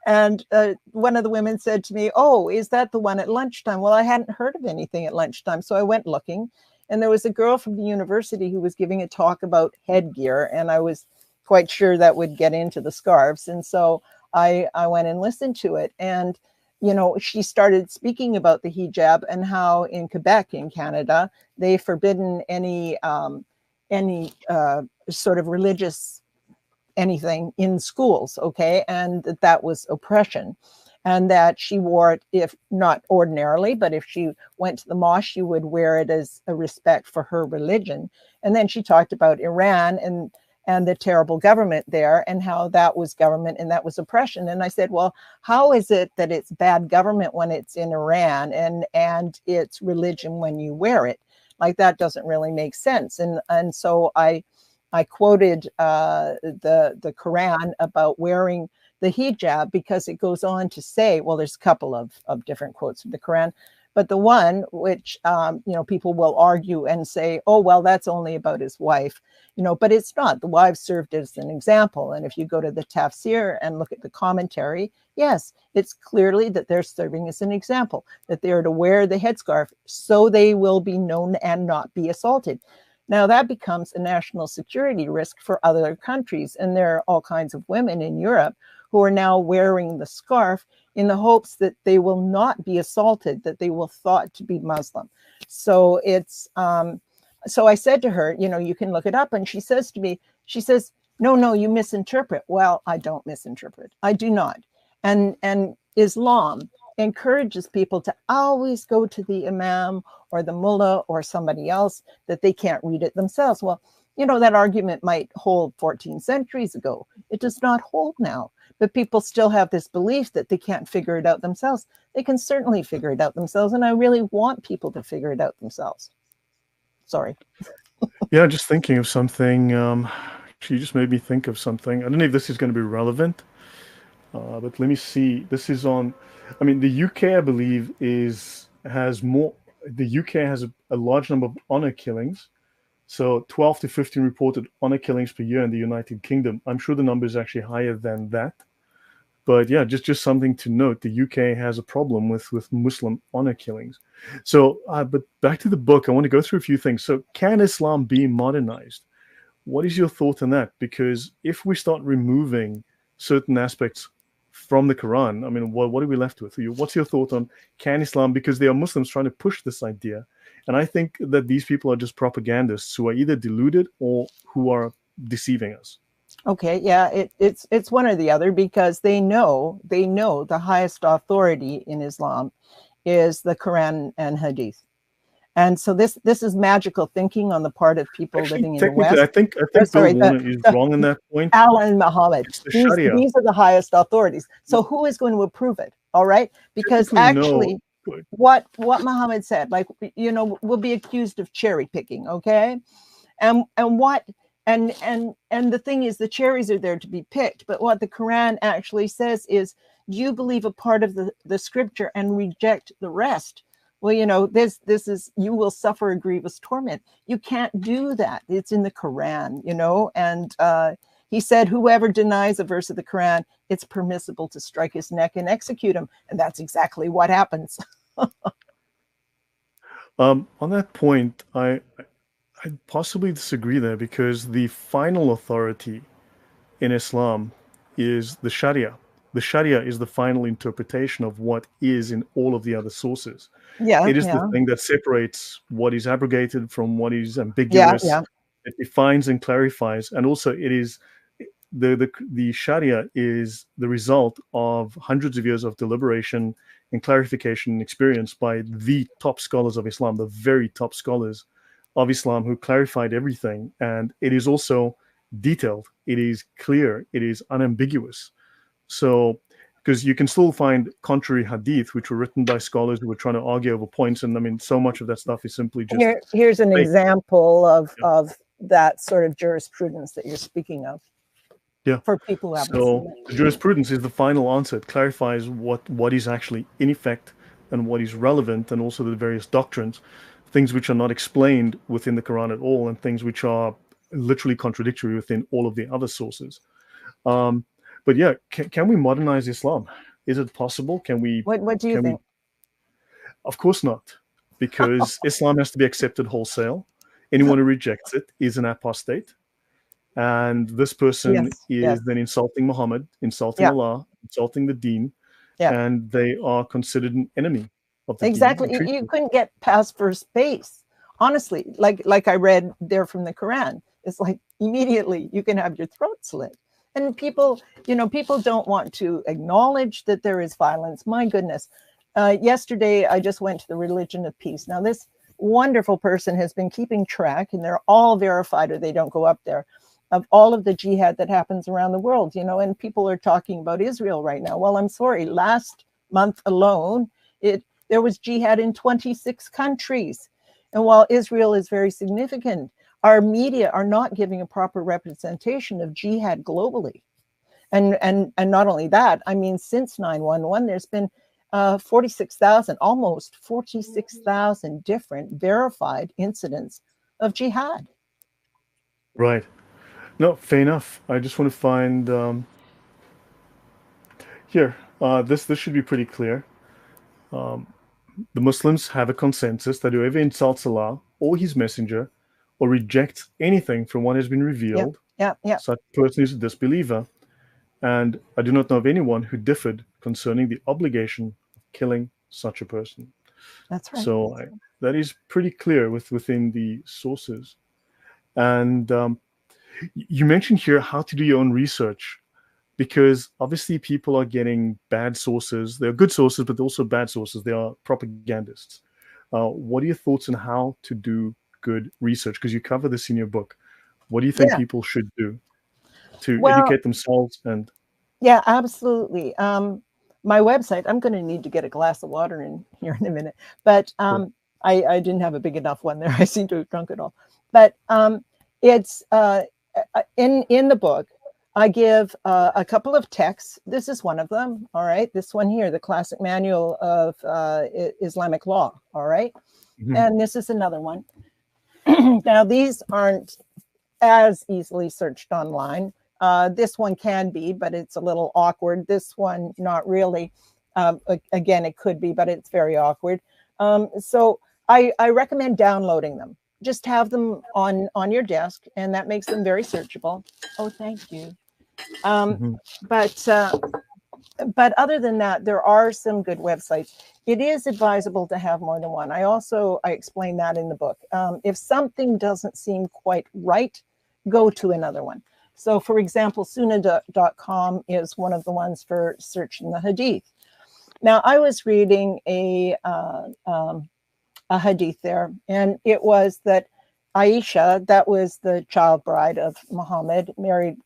And one of the women said to me, oh, is that the one at lunchtime? Well, I hadn't heard of anything at lunchtime. So I went looking, and there was a girl from the university who was giving a talk about headgear. And I was quite sure that would get into the scarves. And so I went and listened to it. And, you know, she started speaking about the hijab and how in Quebec, in Canada, they've forbidden any sort of religious anything in schools, okay, and that was oppression, and that she wore it, if not ordinarily, but if she went to the mosque, she would wear it as a respect for her religion. And then she talked about Iran and the terrible government there, and how that was government and that was oppression. And I said, well, how is it that it's bad government when it's in Iran and it's religion when you wear it? Like, that doesn't really make sense. And so I quoted the Quran about wearing the hijab, because it goes on to say, well, there's a couple of different quotes from the Quran, but the one which, you know, people will argue and say, oh, well, that's only about his wife, you know, but it's not. The wife served as an example. And if you go to the tafsir and look at the commentary, yes, it's clearly that they're serving as an example, that they are to wear the headscarf so they will be known and not be assaulted. Now that becomes a national security risk for other countries. And there are all kinds of women in Europe who are now wearing the scarf in the hopes that they will not be assaulted, that they will thought to be Muslim. So it's, so I said to her, you know, you can look it up. And she says to me, she says, no, you misinterpret. Well, I don't misinterpret. I do not. And Islam encourages people to always go to the imam or the mullah or somebody else, that they can't read it themselves. Well, that argument might hold 14 centuries ago. It does not hold now. But people still have this belief that they can't figure it out themselves. They can certainly figure it out themselves. And I really want people to figure it out themselves. Sorry. Yeah, just thinking of something. She just made me think of something. I don't know if this is going to be relevant, but let me see. This is on. I mean, the UK, I believe, has more. The UK has a large number of honor killings. So 12 to 15 reported honor killings per year in the United Kingdom. I'm sure the number is actually higher than that. But yeah, just something to note. The UK has a problem with Muslim honor killings. So, but back to the book, I want to go through a few things. So, can Islam be modernized? What is your thought on that? Because if we start removing certain aspects from the Quran, I mean, what are we left with? What's your thought on can Islam? Because there are Muslims trying to push this idea, and I think that these people are just propagandists who are either deluded or who are deceiving us. Okay, yeah, it's one or the other, because they know the highest authority in Islam is the Quran and Hadith. And so this is magical thinking on the part of people Actually, living in the technically, West. I think Bill Sorry, Warner is wrong in that point. Allah and Muhammad. It's the These Sharia. are the highest authorities. So who is going to approve it? All right, because Technically, no. actually, what Muhammad said, like, we'll be accused of cherry picking. Okay, and what and the thing is, the cherries are there to be picked. But what the Quran actually says is, do you believe a part of the scripture and reject the rest? Well, this is, you will suffer a grievous torment. You can't do that. It's in the Quran, and he said, whoever denies a verse of the Quran, it's permissible to strike his neck and execute him. And that's exactly what happens. On that point, I possibly disagree there, because the final authority in Islam is the Sharia. The Sharia is the final interpretation of what is in all of the other sources. Yeah, It is yeah, the thing that separates what is abrogated from what is yeah, ambiguous. yeah. It defines and clarifies, and also it is the Sharia is the result of hundreds of years of deliberation and clarification and experience by the top scholars of Islam, the very top scholars of Islam, who clarified everything. And it is also detailed, it is clear, it is unambiguous. So, because you can still find contrary hadith, which were written by scholars who were trying to argue over points, and I mean, so much of that stuff is simply just Here's an fake. example Yeah. of that sort of jurisprudence that you're speaking of. Yeah. For people who haven't So seen the it. jurisprudence is the final answer. It clarifies what is actually in effect and what is relevant, and also the various doctrines, things which are not explained within the Quran at all, and things which are literally contradictory within all of the other sources. But yeah, can we modernize Islam? Is it possible? Can we? What do you Can we? think? Of course not, because Islam has to be accepted wholesale. Anyone who rejects it is an apostate. And this person Yes, is yes, then insulting Muhammad, insulting yeah, Allah, insulting the deen, yeah. and they are considered an enemy of the deen Exactly. and You treated. couldn't get past first base. Honestly, like I read there from the Quran, it's like immediately you can have your throat slit. And people don't want to acknowledge that there is violence. My goodness. Yesterday, I just went to the Religion of Peace. Now, this wonderful person has been keeping track, and they're all verified or they don't go up there, of all of the jihad that happens around the world, and people are talking about Israel right now. Well, I'm sorry, last month alone, there was jihad in 26 countries. And while Israel is very significant, our media are not giving a proper representation of jihad globally. And not only that, I mean, since 9/11, there's been 46,000, almost 46,000 different verified incidents of jihad. Right. No, fair enough. I just want to find here. This should be pretty clear. The Muslims have a consensus that whoever insults Allah or His Messenger, or rejects anything from what has been Yeah, revealed, yeah, yeah. such person is a disbeliever. And I do not know of anyone who differed concerning the obligation of killing such a person. That's right. So that is pretty clear within the sources. And you mentioned here how to do your own research, because obviously people are getting bad sources. There are good sources, but also bad sources. They are propagandists. What are your thoughts on how to do good research? Because you cover this in your book. What do you think Yeah. people should do to Well, educate themselves? And yeah, absolutely. My website, I'm going to need to get a glass of water in here in a minute, but sure. I didn't have a big enough one there. I seem to have drunk it all. But it's in the book, I give a couple of texts. This is one of them. All right. This one here, the Classic Manual of Islamic Law. All right. Mhm. And this is another one. Now, these aren't as easily searched online. This one can be, but it's a little awkward. This one, not really. Again, it could be, but it's very awkward. So I recommend downloading them. Just have them on your desk, and that makes them very searchable. Oh, thank you. Um, Mhm. but but other than that, there are some good websites. It is advisable to have more than one. I explain that in the book. If something doesn't seem quite right, go to another one. So, for example, Sunnah.com is one of the ones for searching the Hadith. Now, I was reading a Hadith there, and it was that Aisha, that was the child bride of Muhammad, married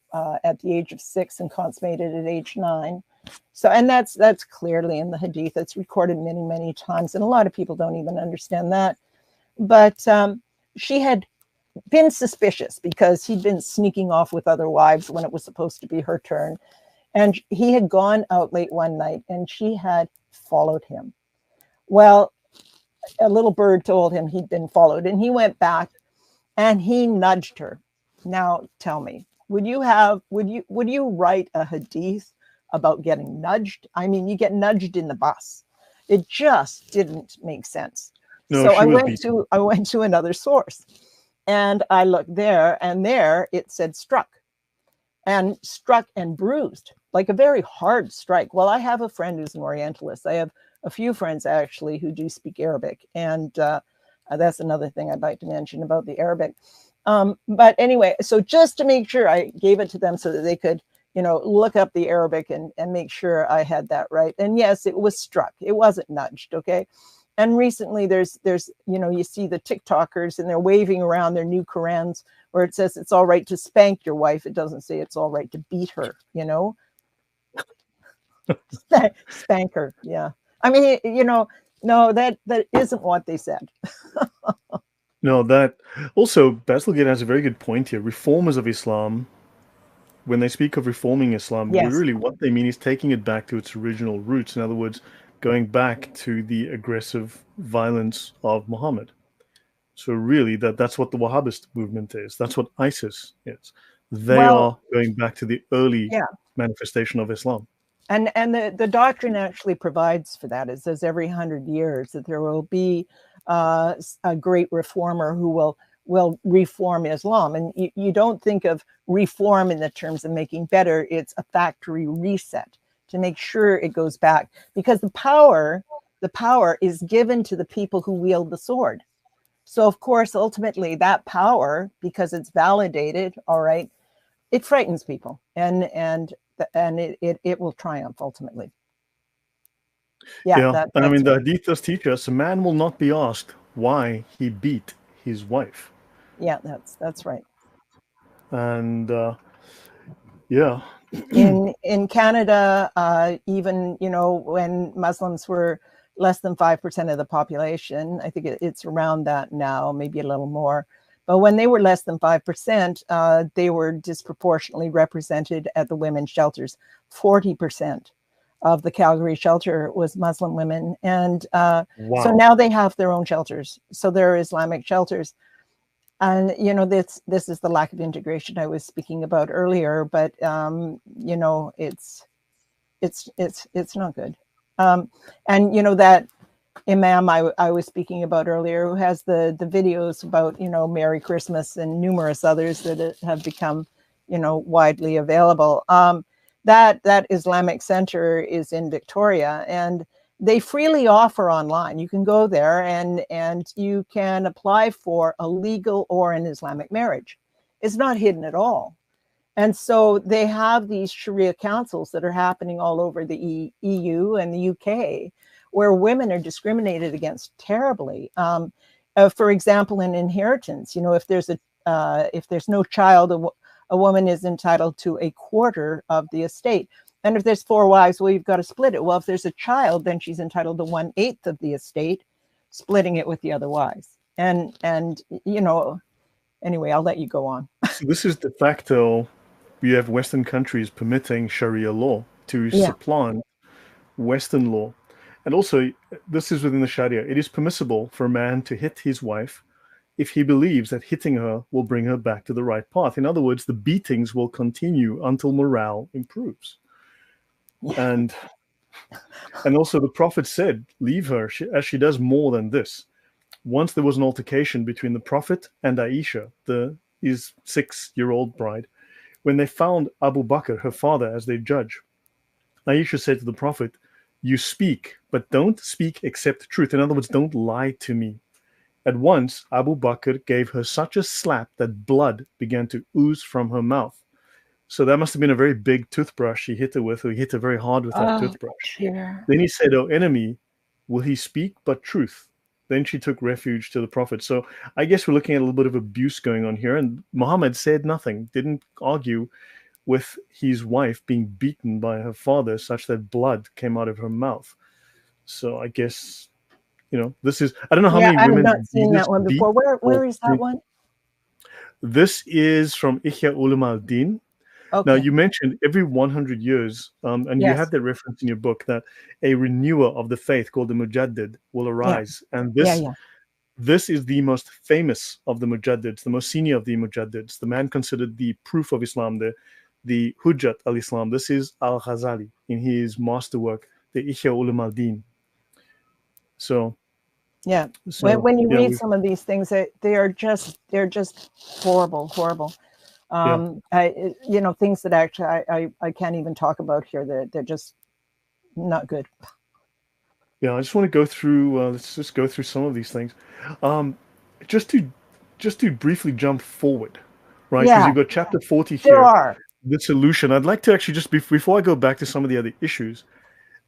at the age of 6 and consummated at age 9. So, and that's clearly in the Hadith. It's recorded many, many times, and a lot of people don't even understand that. But she had been suspicious because he'd been sneaking off with other wives when it was supposed to be her turn. And he had gone out late one night and she had followed him. Well, a little bird told him he'd been followed, and he went back and he nudged her. Now tell me, would you write a hadith about getting nudged? I mean, you get nudged in the bus. It just didn't make sense. No, So she was beaten. I went to another source, and I looked there, and there it said struck and bruised, like a very hard strike. Well, I have a friend who's an Orientalist. I have a few friends actually who do speak Arabic, and that's another thing I'd like to mention about the Arabic. But anyway, so just to make sure, I gave it to them so that they could, look up the Arabic and make sure I had that right. And yes, it was struck. It wasn't nudged. Okay. And recently there's, you see the TikTokers and they're waving around their new Qurans where it says it's all right to spank your wife. It doesn't say it's all right to beat her, spank her. Yeah. I mean, no, that isn't what they said. No, that also Bazalgette has a very good point here. Reformers of Islam, when they speak of reforming Islam, Yes. really what they mean is taking it back to its original roots. In other words, going back to the aggressive violence of Muhammad. So really, that's what the Wahhabist movement is. That's what ISIS is. They Well, are going back to the early yeah. manifestation of Islam. And the doctrine actually provides for that. It says every 100 years that there will be a great reformer who will reform Islam. And you don't think of reform in the terms of making better. It's a factory reset to make sure it goes back, because the power is given to the people who wield the sword. So of course, ultimately that power, because it's validated, all right, it frightens people, and it will triumph ultimately. Yeah, Yeah, and I that's mean the right. Hadith does teach us a man will not be asked why he beat his wife, Yeah, that's right. and yeah, In Canada, even when Muslims were less than 5% of the population, I think it's around that now, maybe a little more. But when they were less than 5%, they were disproportionately represented at the women's shelters. 40% of the Calgary shelter was Muslim women, and so wow, now they have their own shelters. So they're Islamic shelters. And this is the lack of integration I was speaking about earlier, but it's not good. And that imam I was speaking about earlier, who has the videos about Merry Christmas and numerous others that have become widely available. That Islamic Center is in Victoria, and they freely offer online. You can go there and you can apply for a legal or an Islamic marriage. It's not hidden at all. And so they have these Sharia councils that are happening all over the EU and the UK, where women are discriminated against terribly. For example, in inheritance, if there's if there's no child, a woman is entitled to a quarter of the estate. And if there's 4 wives, well, you've got to split it. Well, if there's a child, then she's entitled to 1/8 of the estate, splitting it with the other wives. And you know, anyway, I'll let you go on. So this is de facto. You have Western countries permitting Sharia law to Yeah. supplant Western law. And also, this is within the Sharia. It is permissible for a man to hit his wife if he believes that hitting her will bring her back to the right path. In other words, the beatings will continue until morale improves. And also the Prophet said, leave her as she does more than this. Once there was an altercation between the Prophet and Aisha, his 6-year-old bride, when they found Abu Bakr, her father, as their judge. Aisha said to the Prophet, you speak, but don't speak except truth. In other words, don't lie to me. At once, Abu Bakr gave her such a slap that blood began to ooze from her mouth. So that must have been a very big toothbrush he hit her with, or he hit her very hard with that toothbrush. Dear. Then he said, O enemy, will he speak but truth? Then she took refuge to the Prophet. So I guess we're looking at a little bit of abuse going on here. And Muhammad said nothing, didn't argue with his wife being beaten by her father such that blood came out of her mouth. So I guess, this is, I don't know how many I've women not seen that one before. Where is that one? This is from Ihya Ulum al-Din. Okay. Now, you mentioned every 100 years, and you Yes. have that reference in your book, that a renewer of the faith called the Mujaddid will arise. Yeah. And Yeah. this is the most famous of the Mujaddids, the most senior of the Mujaddids, the man considered the proof of Islam, the Hujjat al-Islam. This is al-Ghazali in his masterwork, the Ihya Ulum al-Din. So when you read some of these things, they're just horrible. Things that actually I can't even talk about here. They're just not good. Yeah, I just want to go through. Let's just go through some of these things, just to briefly jump forward, right? Because you've got chapter 40 here. There are. The solution. I'd like to actually just before I go back to some of the other issues,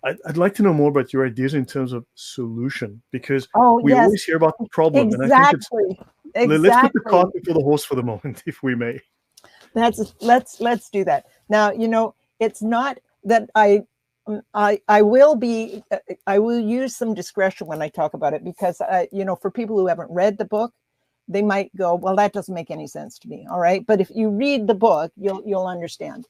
I'd like to know more about your ideas in terms of solution, because we always hear about the problem, exactly. and I think let's put the cart before the horse for the moment, if we may. Let's do that. Now, it's not that I will use some discretion when I talk about it, because for people who haven't read the book, they might go, well, that doesn't make any sense to me. All right, but if you read the book, you'll understand.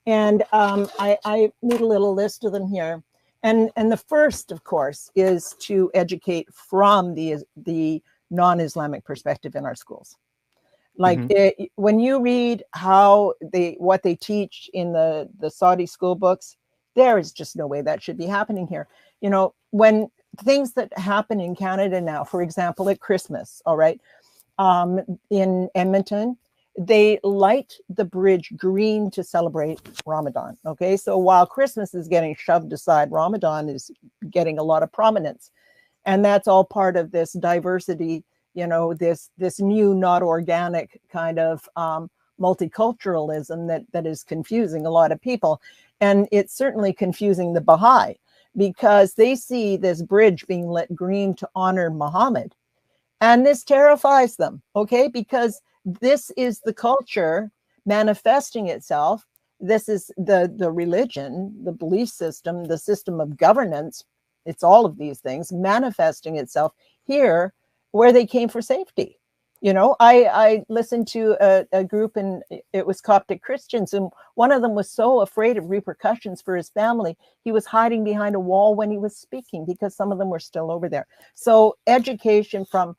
And I made a little list of them here. And the first, of course, is to educate from the non-Islamic perspective in our schools. Like when you read what they teach in the Saudi school books, there is just no way that should be happening here. When things that happen in Canada now, for example, at Christmas, all right, in Edmonton, they light the bridge green to celebrate Ramadan. Okay, so while Christmas is getting shoved aside, Ramadan is getting a lot of prominence, and that's all part of this diversity. This new, not organic kind of multiculturalism that is confusing a lot of people, and it's certainly confusing the Baha'i, because they see this bridge being lit green to honor Muhammad, and this terrifies them. Okay, because this is the culture manifesting itself. This is the religion, the belief system, the system of governance. It's all of these things manifesting itself here, where they came for safety. I listened to a group, and it was Coptic Christians, and one of them was so afraid of repercussions for his family, he was hiding behind a wall when he was speaking, because some of them were still over there. So education from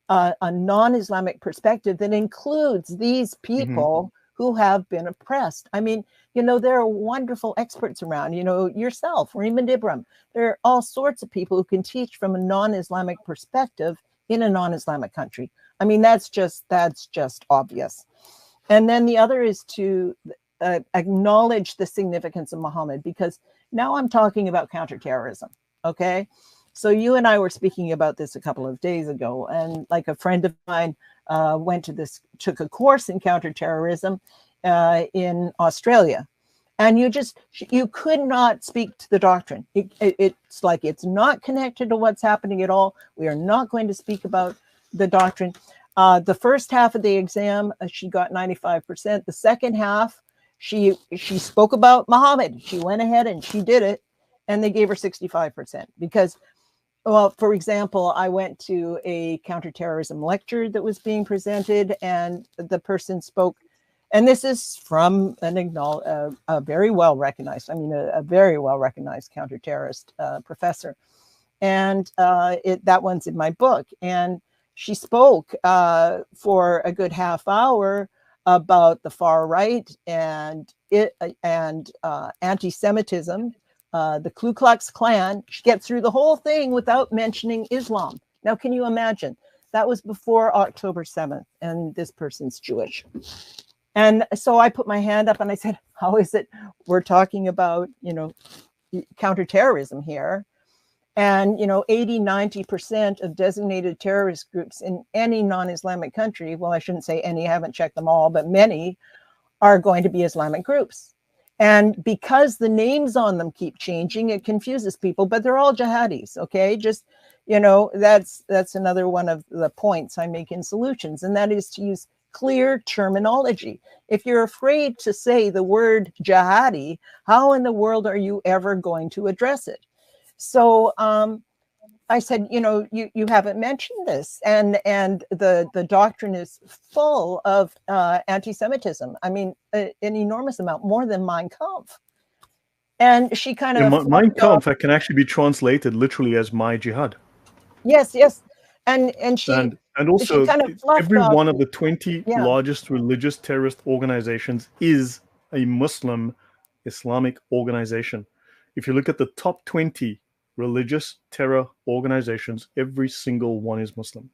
a non-Islamic perspective that includes these people who have been oppressed. I mean, there are wonderful experts around, yourself, Raymond Ibram. There are all sorts of people who can teach from a non-Islamic perspective in a non-Islamic country. I mean, that's just obvious. And then the other is to acknowledge the significance of Muhammad, because now I'm talking about counterterrorism. Okay. So you and I were speaking about this a couple of days ago, and like a friend of mine took a course in counterterrorism in Australia, and you could not speak to the doctrine. It's like it's not connected to what's happening at all. We are not going to speak about the doctrine. The first half of the exam, she got 95%. The second half, she spoke about Muhammad. She went ahead and she did it, and they gave her 65% because, well, for example, I went to a counterterrorism lecture that was being presented, and the person spoke, and this is from a very well recognized, a very well recognized counterterrorist professor, and that one's in my book. And she spoke for a good half hour about the far right and anti-Semitism, the Ku Klux Klan. She gets through the whole thing without mentioning Islam. Now, can you imagine? That was before October 7th, and this person's Jewish. And so I put my hand up and I said, how is it we're talking about, counterterrorism here? And, 80-90% of designated terrorist groups in any non-Islamic country, well, I shouldn't say any, I haven't checked them all, but many are going to be Islamic groups. And because the names on them keep changing, it confuses people, but they're all jihadis, okay? Just, that's another one of the points I make in Solutions, and that is to use clear terminology. If you're afraid to say the word jihadi, how in the world are you ever going to address it? So I said, you haven't mentioned this, and the doctrine is full of anti-Semitism. I mean, an enormous amount, more than Mein Kampf. And she kind of Mein Kampf can actually be translated literally as my jihad. Yes, and she also she kind of every off. one of the 20 largest religious terrorist organizations is a Muslim Islamic organization. If you look at the top 20 religious terror organizations, every single one is Muslim.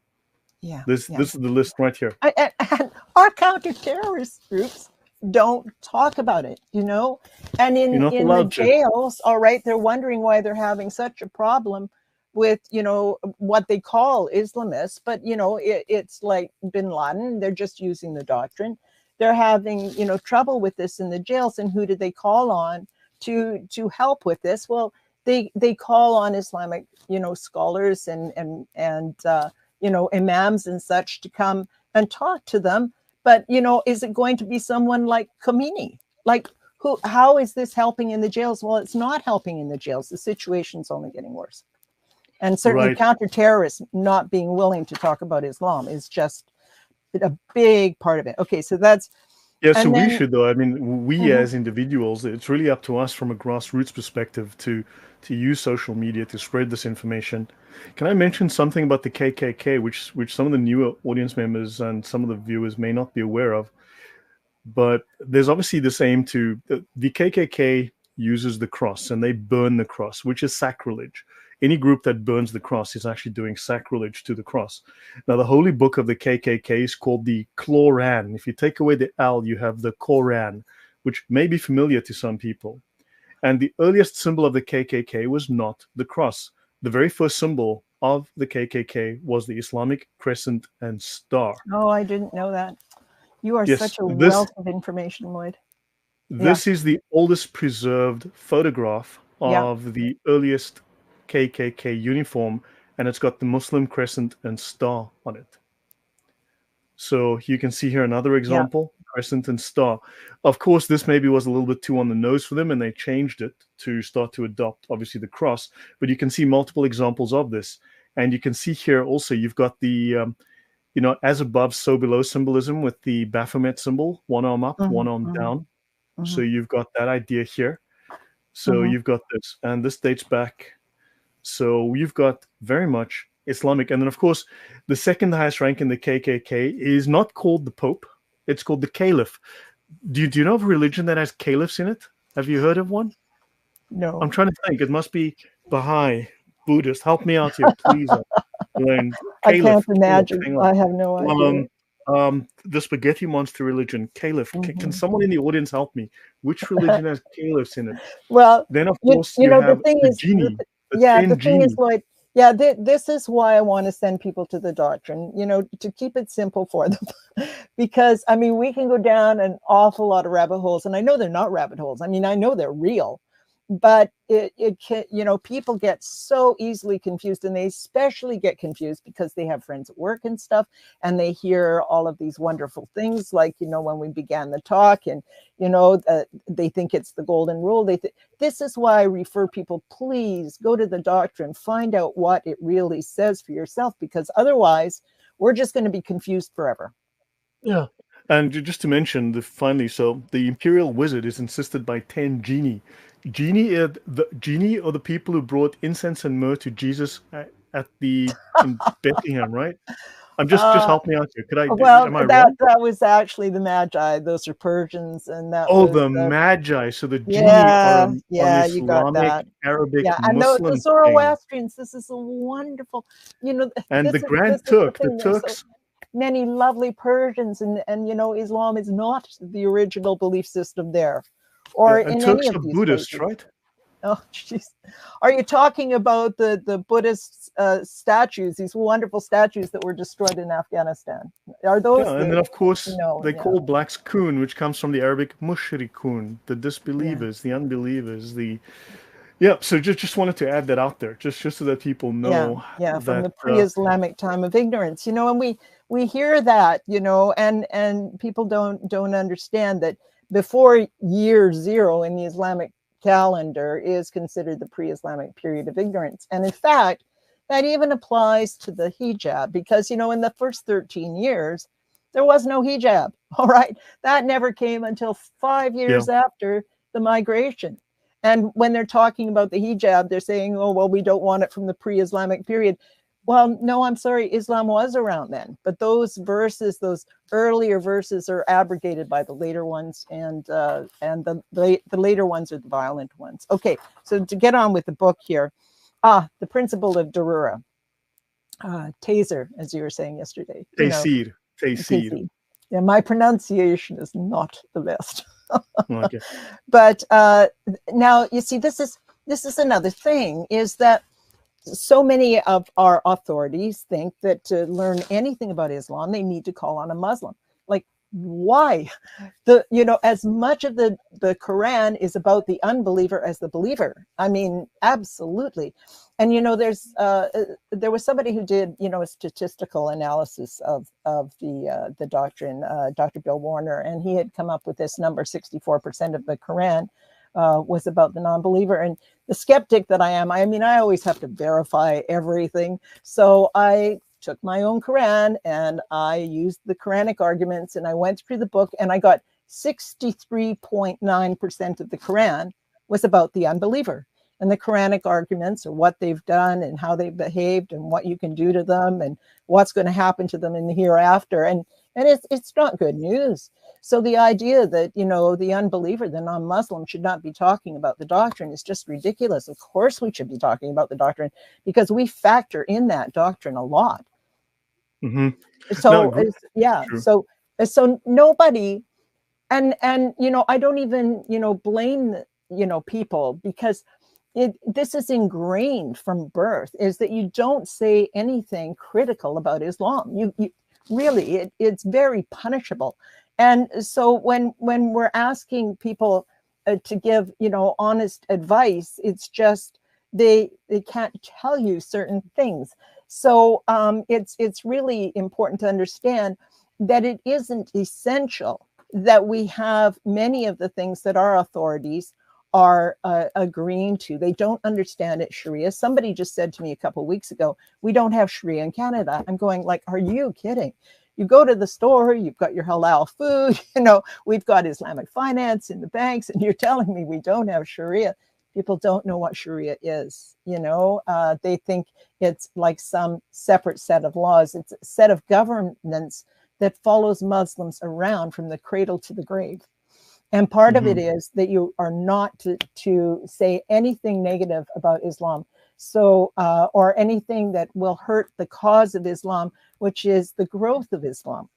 Yeah. This is the list right here. And our counter-terrorist groups don't talk about it, and in the jails, all right, they're wondering why they're having such a problem with, what they call Islamists, but, it's like bin Laden. They're just using the doctrine. They're having, trouble with this in the jails. And who did they call on to help with this? Well, they call on Islamic, scholars and imams and such to come and talk to them. But, is it going to be someone like Khomeini? Like, how is this helping in the jails? Well, it's not helping in the jails. The situation's only getting worse. And certainly counter-terrorists not being willing to talk about Islam is just a big part of it. Okay, so that's... Yeah, so we should, though. I mean, we as individuals, it's really up to us from a grassroots perspective to use social media to spread this information. Can I mention something about the KKK, which some of the newer audience members and some of the viewers may not be aware of? But there's obviously this aim to... The KKK uses the cross, and they burn the cross, which is sacrilege. Any group that burns the cross is actually doing sacrilege to the cross. Now, the holy book of the KKK is called the Quran. If you take away the L, you have the Quran, which may be familiar to some people. And the earliest symbol of the KKK was not the cross. The very first symbol of the KKK was the Islamic crescent and star. Oh, I didn't know that. You are such a wealth of information, Lloyd. This is the oldest preserved photograph of the earliest KKK uniform, and it's got the Muslim crescent and star on it. So you can see here another example, crescent and star. Of course, this maybe was a little bit too on the nose for them, and they changed it to start to adopt, obviously, the cross. But you can see multiple examples of this. And you can see here also, you've got the, as above, so below symbolism with the Baphomet symbol, one arm up, one arm down. So you've got that idea here. So you've got this, and this dates back. So you've got very much Islamic. And then, of course, the second highest rank in the KKK is not called the Pope. It's called the Caliph. Do you know of a religion that has caliphs in it? Have you heard of one? No. I'm trying to think. It must be Baha'i, Buddhist. Help me out here, please, Elaine. I can't imagine. I have no idea. The spaghetti monster religion, Caliph. Can someone in the audience help me? Which religion has caliphs in it? Well, then of course you have the genie. The thing is, Lloyd, this is why I want to send people to the doctrine, to keep it simple for them. Because, I mean, we can go down an awful lot of rabbit holes, and I know they're not rabbit holes. I mean, I know they're real. but it can, you know, people get so easily confused, and they especially get confused because they have friends at work and stuff, and they hear all of these wonderful things, like, you know, when we began the talk, and, you know, they think it's the golden rule. This is why I refer people, please go to the doctrine, find out what it really says for yourself, because otherwise we're just going to be confused forever. Yeah. And just to mention, finally, so the Imperial Wizard is insisted by 10 genie. Genie are the people who brought incense and myrrh to Jesus in Bethlehem, right? Just Uh, help me out here. well, Am I that wrong? was actually the Magi. Those are Persians, and that Oh, was the Magi. So the genie are yeah, an yeah, you got Islamic, that. Arabic, Yeah, and the Muslim thing. Zoroastrians, this is a wonderful, you know, And the this Grand is the Turk, the thing. There's so Turks, many lovely Persians, and you know, Islam is not the original belief system there, or yeah, and in any Turks of are these Buddhists, places. right? Oh, jeez. Are you talking about the Buddhist statues, these wonderful statues that were destroyed in Afghanistan? Are those Yeah, and then the, of course no, they yeah, call blacks kun, which comes from the Arabic mushrikun, the yeah. disbelievers, the unbelievers, the yeah. So just wanted to add that out there, just so that people Yeah, know yeah, from that the pre-Islamic time of ignorance, you know, and we hear that, you know, and people don't understand that before year zero in the Islamic calendar is considered the pre-Islamic period of ignorance. And in fact, that even applies to the hijab, because, you know, in the first 13 years, there was no hijab. All right. That never came until 5 years yeah. after the migration. And when they're talking about the hijab, they're saying, oh, well, we don't want it from the pre-Islamic period. Well, no, I'm sorry, Islam was around then. But those verses, those earlier verses, are abrogated by the later ones, and the later ones are the violent ones. Okay, so to get on with the book here, the principle of Darura, taser, as you were saying yesterday, you know, Taysir, Taysir. TC. Yeah, my pronunciation is not the best. Okay. But now you see, this is another thing, is that so many of our authorities think that to learn anything about Islam, they need to call on a Muslim. Like, why? You know, as much of the Quran is about the unbeliever as the believer. I mean, absolutely. And you know, there was somebody who did, you know, a statistical analysis of the doctrine, Dr. Bill Warner, and he had come up with this number: 64% of the Quran was about the non-believer. And the skeptic that I mean, I always have to verify everything, so I took my own Quran and I used the Quranic arguments, and I went through the book, and I got 63.9% of the Quran was about the unbeliever. And the Quranic arguments are what they've done and how they've behaved and what you can do to them and what's going to happen to them in the hereafter. And it's not good news. So the idea that, you know, the unbeliever, the non-Muslim, should not be talking about the doctrine is just ridiculous. Of course we should be talking about the doctrine, because we factor in that doctrine a lot. Mm-hmm. So No, yeah, true. so nobody, and you know, I don't even, you know, blame, you know, people, because this is ingrained from birth, is that you don't say anything critical about Islam. You really, it's very punishable. And so when we're asking people to give, you know, honest advice, it's just they can't tell you certain things. So it's really important to understand that it isn't essential that we have many of the things that our authorities are agreeing to. They don't understand it, Sharia. Somebody just said to me a couple of weeks ago, we don't have Sharia in Canada. I'm going, like, are you kidding? You go to the store, you've got your halal food, you know, we've got Islamic finance in the banks, and you're telling me we don't have Sharia. People don't know what Sharia is, you know. They think it's like some separate set of laws. It's a set of governance that follows Muslims around from the cradle to the grave. And part of it Mm-hmm. is that you are not to say anything negative about Islam. So, or anything that will hurt the cause of Islam, which is the growth of Islam.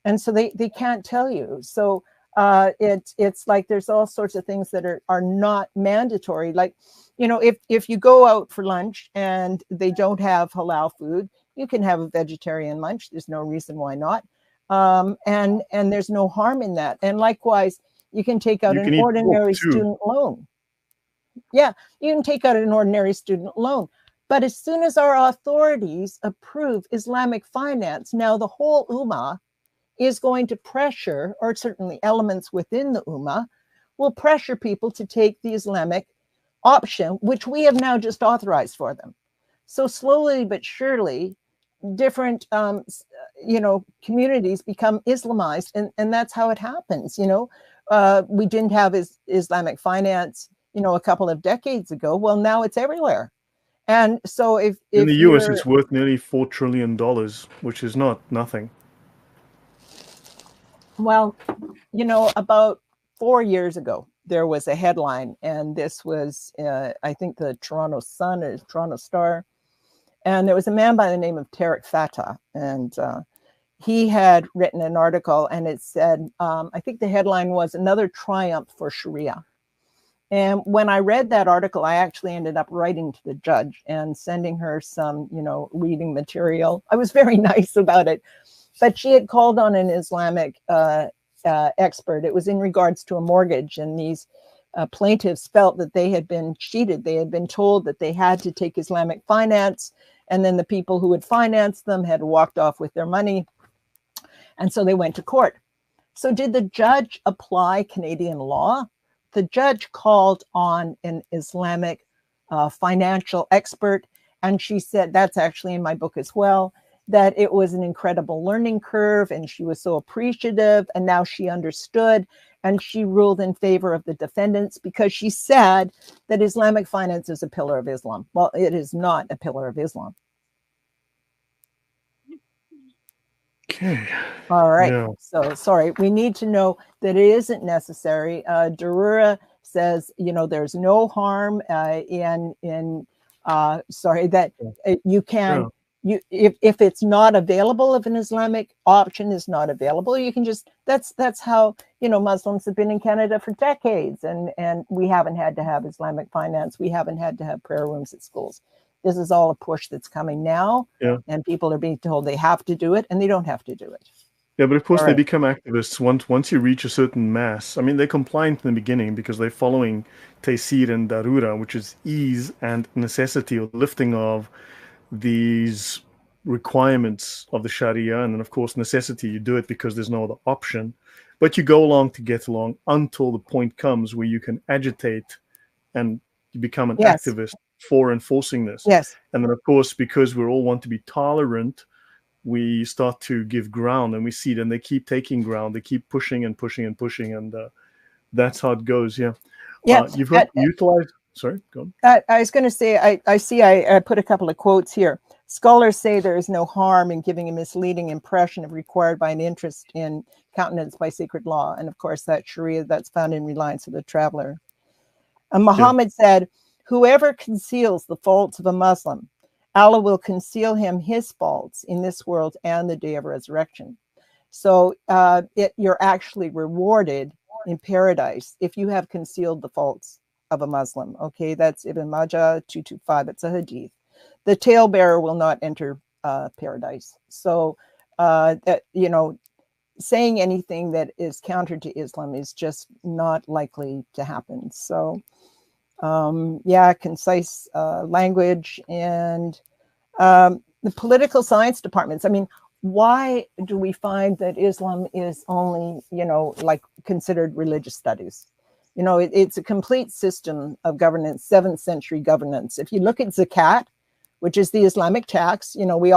And so they can't tell you. So it's like there's all sorts of things that are not mandatory. Like, you know, if you go out for lunch and they don't have halal food, you can have a vegetarian lunch. There's no reason why not. And there's no harm in that. And likewise, you can take out You an can eat pork ordinary too. student loan. Yeah, you can take out an ordinary student loan. But as soon as our authorities approve Islamic finance, now the whole Ummah is going to pressure, or certainly elements within the Ummah, will pressure people to take the Islamic option, which we have now just authorized for them. So slowly but surely, different communities become Islamized, and that's how it happens. We didn't have Islamic finance, a couple of decades ago. Well, now it's everywhere. And so In if the US, you're, it's worth nearly $4 trillion, which is not nothing. well, about 4 years ago, there was a headline, and this was, I think, the Toronto Sun or Toronto Star, and there was a man by the name of Tariq Fatah, and he had written an article, and it said, I think the headline was "Another Triumph for Sharia." And when I read that article, I actually ended up writing to the judge and sending her some, reading material. I was very nice about it, but she had called on an Islamic expert. It was in regards to a mortgage, and these plaintiffs felt that they had been cheated. They had been told that they had to take Islamic finance, and then the people who had financed them had walked off with their money. And so they went to court. So did the judge apply Canadian law? The judge called on an Islamic financial expert, and she said, that's actually in my book as well, that it was an incredible learning curve, and she was so appreciative, and now she understood, and she ruled in favor of the defendants because she said that Islamic finance is a pillar of Islam. Well, it is not a pillar of Islam. Okay. All right. Yeah. So sorry, we need to know that it isn't necessary. Darura says, there's no harm that you can, if it's not available, if an Islamic option is not available, you can just, that's how, Muslims have been in Canada for decades, and we haven't had to have Islamic finance. We haven't had to have prayer rooms at schools. This is all a push that's coming now, and people are being told they have to do it, and they don't have to do it. Yeah, but of course they become activists once you reach a certain mass. I mean, they're compliant in the beginning because they're following Taysir and Darura, which is ease and necessity, or lifting of these requirements of the Sharia. And then, of course, necessity, you do it because there's no other option. But you go along to get along until the point comes where you can agitate and you become an activist for enforcing this. Yes. And then, of course, because we all want to be tolerant, we start to give ground, and we see them. They keep taking ground. They keep pushing and pushing and pushing, and that's how it goes. Yeah. You've heard utilized. Sorry, go on. I was going to say, I put a couple of quotes here. Scholars say there is no harm in giving a misleading impression of required by an interest in countenance by sacred law. And of course, that Sharia that's found in Reliance of the Traveler. And Muhammad said, whoever conceals the faults of a Muslim, Allah will conceal him his faults in this world and the day of resurrection. So you're actually rewarded in paradise if you have concealed the faults of a Muslim. Okay, that's Ibn Majah 225. It's a hadith. The talebearer will not enter paradise. So saying anything that is counter to Islam is just not likely to happen. So concise language, and the political science departments. I mean, why do we find that Islam is only, considered religious studies? It's a complete system of governance, 7th century governance. If you look at zakat, which is the Islamic tax, we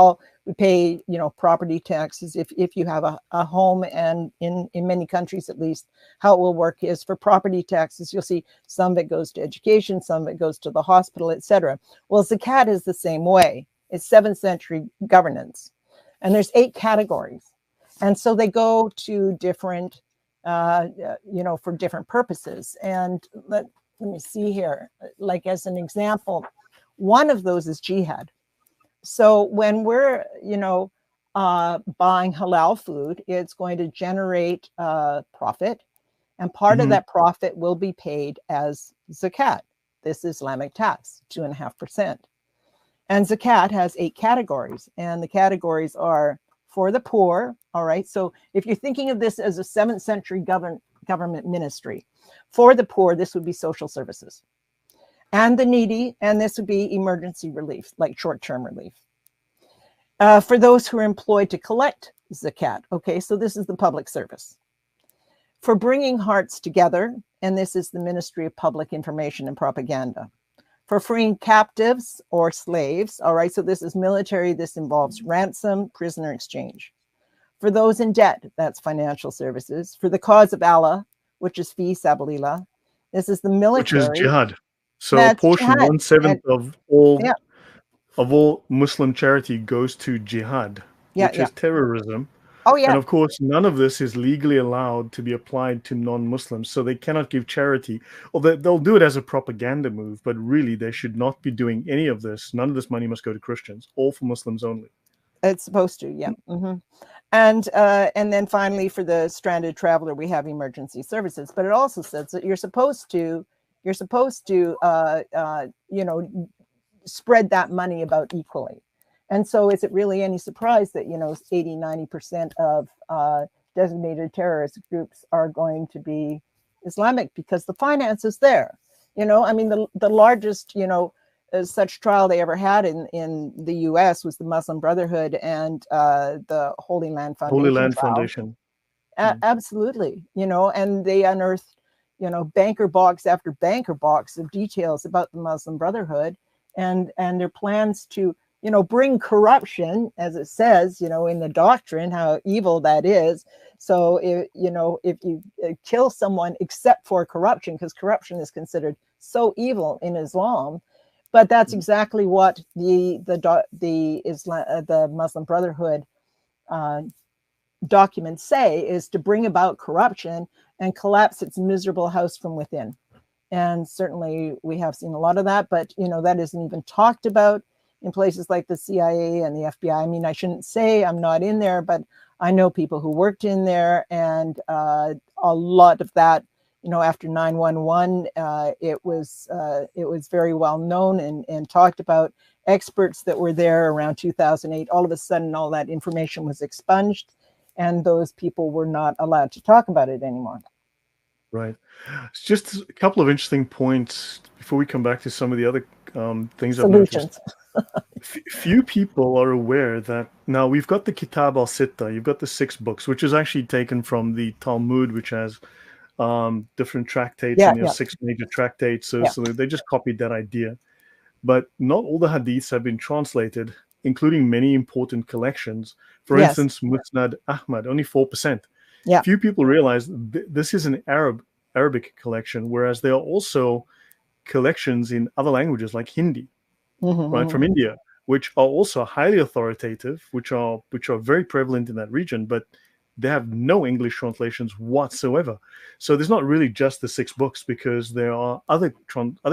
pay, property taxes if you have a home, and in many countries, at least, how it will work is for property taxes, you'll see some of it goes to education, some of it goes to the hospital, etc. Well, zakat is the same way. It's 7th century governance, and there's 8 categories, and so they go to different, for different purposes. And let me see here, like as an example, one of those is jihad. So when we're, buying halal food, it's going to generate profit, and part of that profit will be paid as zakat, this Islamic tax, 2.5%. And zakat has 8 categories, and the categories are for the poor. All right. So if you're thinking of this as a 7th century government ministry, for the poor, this would be social services. and the needy, and this would be emergency relief, like short-term relief. For those who are employed to collect zakat, okay, so this is the public service. For bringing hearts together, and this is the Ministry of Public Information and Propaganda. For freeing captives or slaves, all right, so this is military, this involves ransom, prisoner exchange. For those in debt, that's financial services. For the cause of Allah, which is fi sabilillah, this is the Which is military. jihad. So a That's portion, jihad. 1/7 And, yeah, of all Muslim charity goes to jihad, yeah, which yeah. is terrorism. Oh, And yeah. of course, none of this is legally allowed to be applied to non-Muslims. So they cannot give charity, or they'll do it as a propaganda move, but really they should not be doing any of this. None of this money must go to Christians, all for Muslims only. It's supposed to, yeah. And then finally, for the stranded traveler, we have emergency services. But it also says that you're supposed to spread that money about equally. And so is it really any surprise that 80-90% of designated terrorist groups are going to be Islamic, because the finance is there? I mean, the largest such trial they ever had in the US was the Muslim Brotherhood and the Holy Land Holy Foundation Land trial. Foundation. Absolutely, and they unearthed banker box after banker box of details about the Muslim Brotherhood and their plans to bring corruption, as it says in the doctrine, how evil that is. So if you kill someone except for corruption, because corruption is considered so evil in Islam, but that's exactly what the Muslim Brotherhood documents say, is to bring about corruption and collapse its miserable house from within. And certainly we have seen a lot of that, but that isn't even talked about in places like the CIA and the FBI. I mean, I shouldn't say, I'm not in there, but I know people who worked in there, and a lot of that, after 9/11, it was very well known and talked about. Experts that were there around 2008, all of a sudden, all that information was expunged, and those people were not allowed to talk about it anymore. Right. It's just a couple of interesting points before we come back to some of the other things I've noticed. Few people are aware that now we've got the Kitab al-Sitta, you've got the 6 books, which is actually taken from the Talmud, which has different tractates, and 6 major tractates. So they just copied that idea. But not all the hadiths have been translated, including many important collections. For instance, Musnad Ahmad, only 4%. Few people realize this is an Arabic collection, whereas there are also collections in other languages like Hindi, right, from India, which are also highly authoritative, which are very prevalent in that region, but they have no English translations whatsoever. So there's not really just the 6 books, because there are other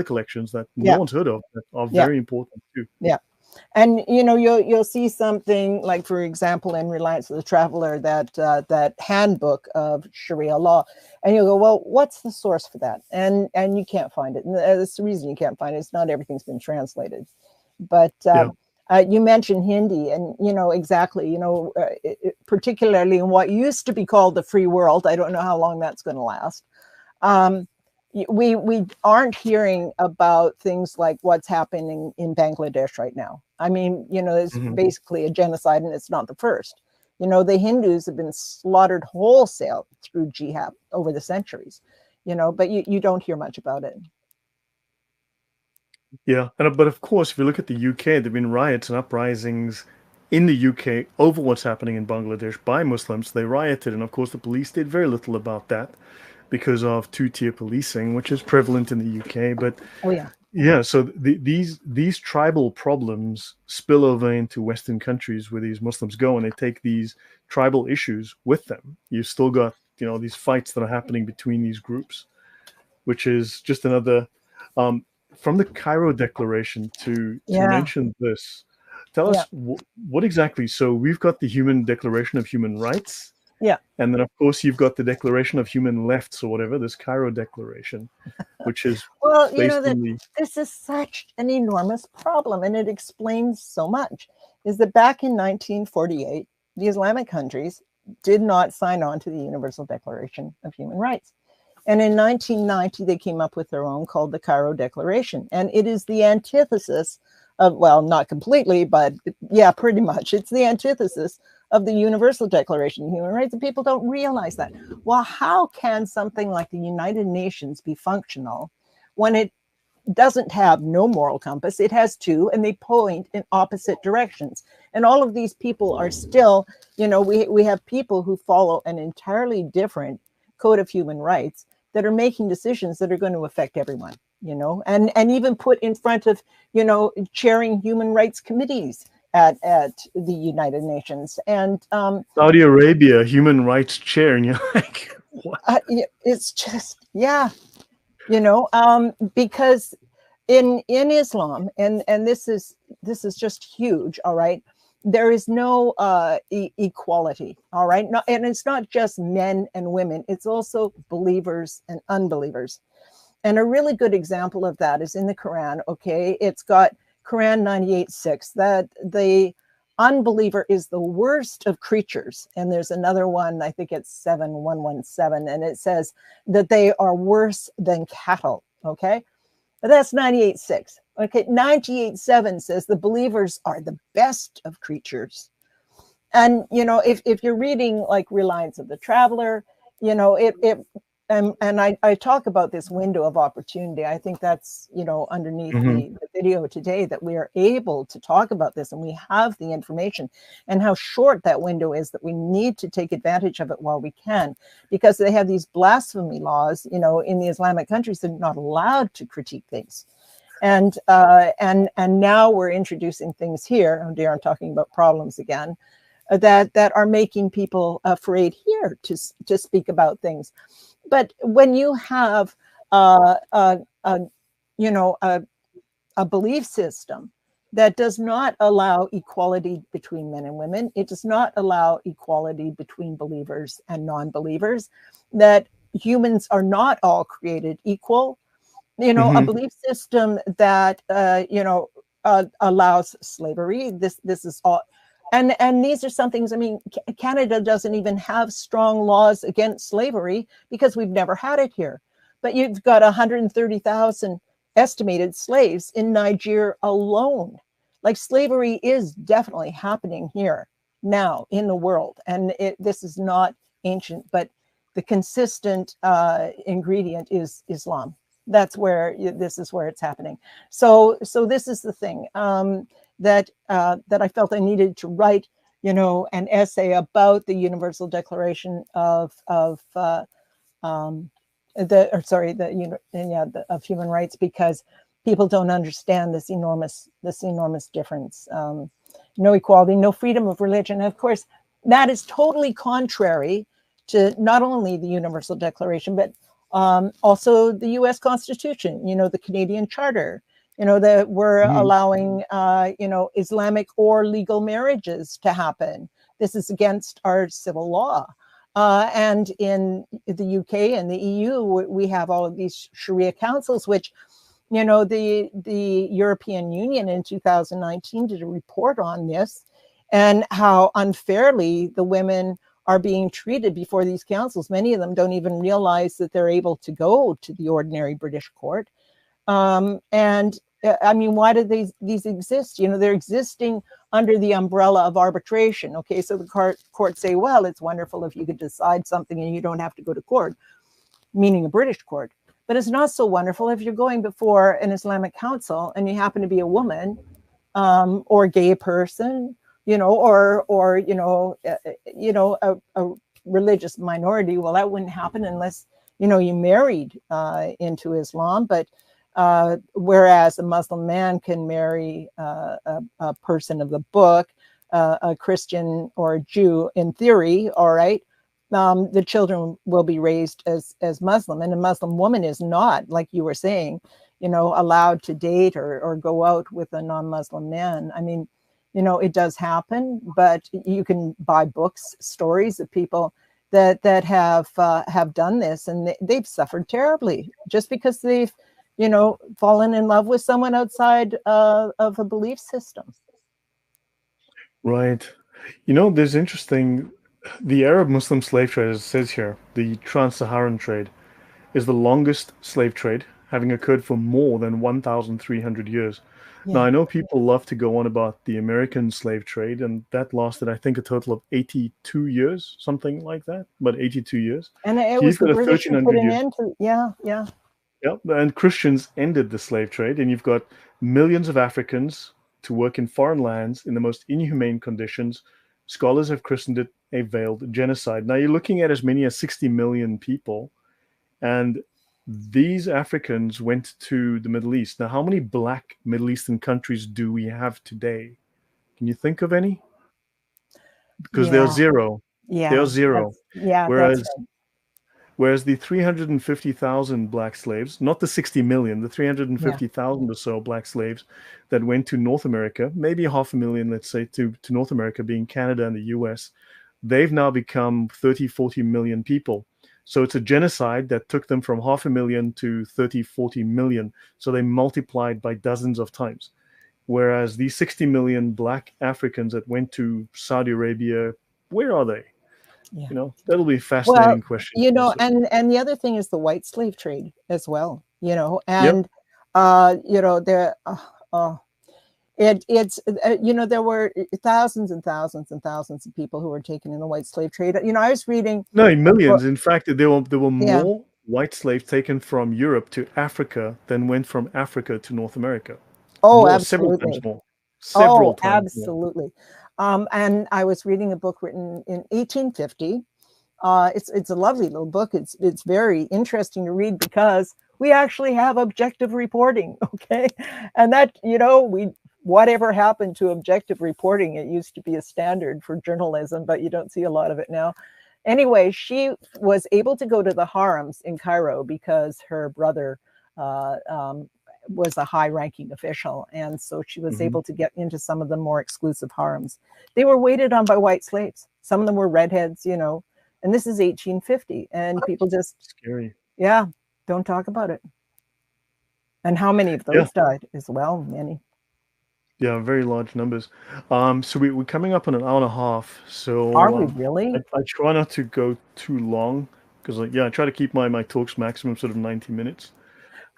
collections that no one's heard of that are very important too. And you'll see something like, for example, in Reliance of the Traveler, that handbook of Sharia law, and you'll go, well, what's the source for that? And you can't find it. And that's the reason you can't find it. It's not everything's been translated. But you mentioned Hindi, and exactly, particularly in what used to be called the free world. I don't know how long that's going to last. We aren't hearing about things like what's happening in Bangladesh right now. I mean, it's basically a genocide, and it's not the first. The Hindus have been slaughtered wholesale through jihad over the centuries, but you don't hear much about it. Yeah, but of course, if you look at the UK, there have been riots and uprisings in the UK over what's happening in Bangladesh by Muslims. They rioted, and of course, the police did very little about that, because of 2-tier policing, which is prevalent in the UK. But so these tribal problems spill over into Western countries where these Muslims go, and they take these tribal issues with them. You've still got these fights that are happening between these groups, which is just another from the Cairo Declaration to mention this. Tell us what exactly. So we've got the Human Declaration of Human Rights. And then, of course, you've got the Declaration of Human Lefts, or whatever, this Cairo Declaration, which is this is such an enormous problem, and it explains so much. Is that back in 1948, the Islamic countries did not sign on to the Universal Declaration of Human Rights. And in 1990, they came up with their own called the Cairo Declaration. And it is the antithesis of, well, not completely, but yeah, pretty much. It's the antithesis of the Universal Declaration of Human Rights. And people don't realize that. Well, how can something like the United Nations be functional when it doesn't have no moral compass? It has two, and they point in opposite directions. And all of these people are still, we have people who follow an entirely different code of human rights that are making decisions that are going to affect everyone, and even put in front of, chairing human rights committees at the United Nations. And Saudi Arabia human rights chair, and you're like, what? it's just, yeah, because in Islam, and this is just huge, all right, there is no equality, all right, and it's not just men and women, it's also believers and unbelievers. And a really good example of that is in the Quran. Okay, it's got Quran 98:6 that the unbeliever is the worst of creatures, and there's another one, I think it's 7117, and it says that they are worse than cattle. Okay, but that's 98:6. Okay, 98:7 says the believers are the best of creatures. And if you're reading like Reliance of the Traveler, it and I talk about this window of opportunity. I think that's underneath the video today, that we are able to talk about this and we have the information, and how short that window is, that we need to take advantage of it while we can, because they have these blasphemy laws in the Islamic countries. They're not allowed to critique things. And now we're introducing things here. Oh dear, I'm talking about problems again. That are making people afraid here to speak about things. But when you have a belief system that does not allow equality between men and women, it does not allow equality between believers and non-believers, that humans are not all created equal, a belief system that allows slavery. This is all. And these are some things. I mean, Canada doesn't even have strong laws against slavery because we've never had it here. But you've got 130,000 estimated slaves in Niger alone. Like, slavery is definitely happening here now in the world. And this is not ancient, but the consistent ingredient is Islam. That's where this is where it's happening. So this is the thing. That I felt I needed to write, an essay about the Universal Declaration of human rights, because people don't understand this enormous difference. No equality, no freedom of religion. And of course, that is totally contrary to not only the Universal Declaration, but also the U.S. Constitution, the Canadian Charter, that we're allowing, Islamic or legal marriages to happen. This is against our civil law. And in the UK and the EU, we have all of these Sharia councils, which, the European Union in 2019 did a report on this, and how unfairly the women are being treated before these councils. Many of them don't even realize that they're able to go to the ordinary British court. And I mean, why do these exist? They're existing under the umbrella of arbitration. Okay, so the courts say, well, it's wonderful if you could decide something and you don't have to go to court, meaning a British court. But it's not so wonderful if you're going before an Islamic council and you happen to be a woman, or a gay person, or a religious minority. Well, that wouldn't happen unless you married into Islam. But whereas a Muslim man can marry a person of the book, a Christian or a Jew, in theory, all right, the children will be raised as Muslim, and a Muslim woman is not, like you were saying, allowed to date or go out with a non-Muslim man. I mean, it does happen, but you can buy books, stories of people that have done this, and they've suffered terribly just because they've fallen in love with someone outside of a belief system. Right. There's interesting. The Arab Muslim slave trade, as it says here, the trans-Saharan trade, is the longest slave trade, having occurred for more than 1,300 years. Now, Yeah. I know people love to go on about the American slave trade, and that lasted, I think, a total of 82 years, something like that, but 82 years. And it Here was you've the got a British who put 1,300 an year. end to, yeah, yeah, Yep, and Christians ended the slave trade, and you've got millions of Africans to work in foreign lands in the most inhumane conditions. Scholars have christened it a veiled genocide. Now, you're looking at as many as 60 million people, and these Africans went to the Middle East. Now, how many black Middle Eastern countries do we have today? Can you think of any? Because they are yeah, zero. They are yeah. zero. That's Whereas right. Whereas the 350,000 black slaves, not the 60 million, the Yeah, 350,000 or so black slaves that went to North America, maybe 500,000, let's say, to North America, being Canada and the US, they've now become 30, 40 million people. So it's a genocide that took them from 500,000 to 30, 40 million. So they multiplied by dozens of times. Whereas these 60 million black Africans that went to Saudi Arabia, where are they? yeah. That'll be a Well, fascinating question to answer. and the other thing is the white slave trade as well, Yep. and there there were thousands and thousands and thousands of people who were taken in the white slave trade. I was reading No, in a book. millions. In fact, there were Yeah. more white slaves taken from Europe to Africa than went from Africa to North America. Oh, More, several times absolutely. more. Several Oh, times more. absolutely. And I was reading a book written in 1850. It's a lovely little book. It's very interesting to read because we actually have objective reporting. Okay, and that we whatever happened to objective reporting? It used to be a standard for journalism, but you don't see a lot of it now. Anyway, she was able to go to the harems in Cairo because her brother uh, um, was a high-ranking official, and so she was Hmm. able to get into some of the more exclusive harems. They were waited on by white slaves. Some of them were redheads, and this is 1850, and people just, Scary. yeah, don't talk about it. And how many of Yeah. those died as well? Many. Yeah, very large numbers. So we're coming up on an hour and a half. Are So we I, really? I try not to go too long because, like, yeah, I try to keep my talks maximum sort of 90 minutes.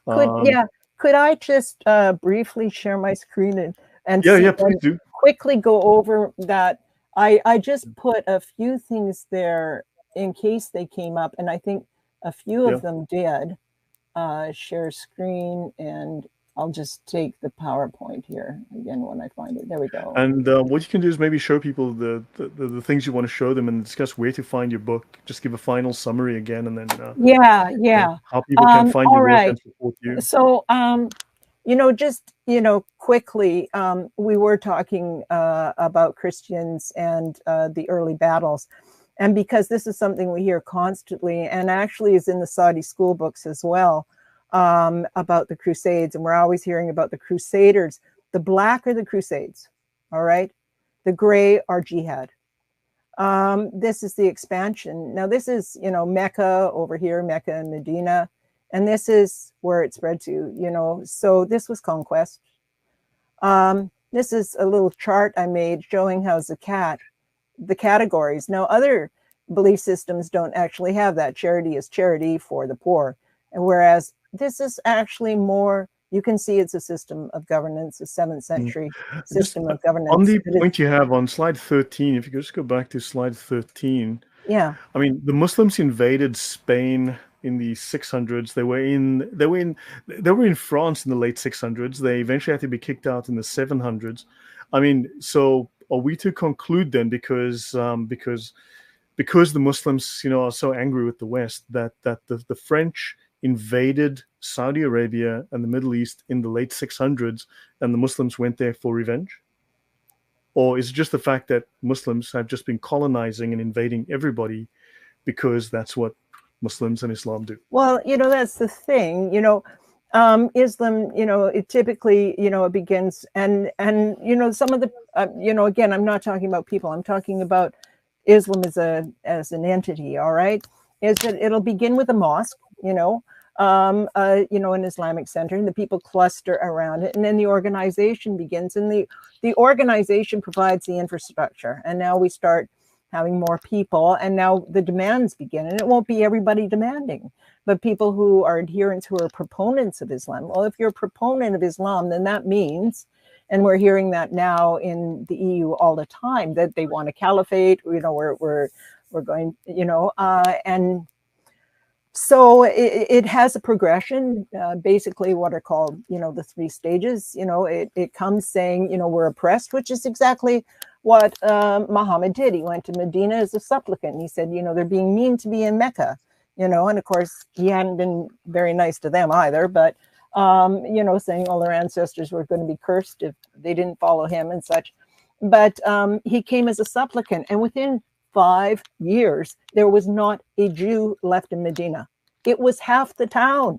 Could Um, yeah, could I just briefly share my screen and yeah, see yeah, please and do. quickly go over that? I just put a few things there in case they came up, and I think a few Yeah. of them did. Share screen, and I'll just take the PowerPoint here again when I find it. There we go. And what you can do is maybe show people the things you want to show them and discuss where to find your book. Just give a final summary again, and then Yeah, yeah. how people can find All your work right. and support you. So, just quickly, we were talking about Christians and the early battles, and because this is something we hear constantly, and actually is in the Saudi school books as well, about the Crusades, and we're always hearing about the Crusaders. The black are the Crusades, all right. The gray are jihad. This is the expansion. Now, this is, Mecca over here, Mecca and Medina, and this is where it spread to. So this was conquest. This is a little chart I made showing how zakat, the categories. Now, other belief systems don't actually have that. Charity is charity for the poor. And whereas this is actually more, you can see it's a system of governance, a 7th Mm. century Just system of on governance. the point you have on slide 13, if you could just go back to slide 13. Yeah. I mean, the Muslims invaded Spain in the 600s. They were in France in the late 600s. They eventually had to be kicked out in the 700s. I mean, so are we to conclude then, because the Muslims, are so angry with the West, that the French invaded Saudi Arabia and the Middle East in the late 600s, and the Muslims went there for revenge? Or is it just the fact that Muslims have just been colonizing and invading everybody because that's what Muslims and Islam do? Well, that's the thing, Islam, it typically, it begins and some of the, again, I'm not talking about people, I'm talking about Islam as an entity, all right, is that it'll begin with a mosque, an Islamic center, and the people cluster around it, and then the organization begins, and the organization provides the infrastructure, and now we start having more people, and now the demands begin. And it won't be everybody demanding, but people who are adherents, who are proponents of Islam. Well, if you're a proponent of Islam, then that means, and we're hearing that now in the EU all the time, that they want a caliphate. You know, we're going, you know, and so it has a progression, basically what are called, you know, the 3 stages. You know, it comes saying, you know, we're oppressed, which is exactly what Muhammad did. He went to Medina as a supplicant. He said, you know, they're being mean to me in Mecca, you know, and of course he hadn't been very nice to them either, but, you know, saying all their ancestors were going to be cursed if they didn't follow him and such. But he came as a supplicant, and within 5 years, there was not a Jew left in Medina. It was half the town.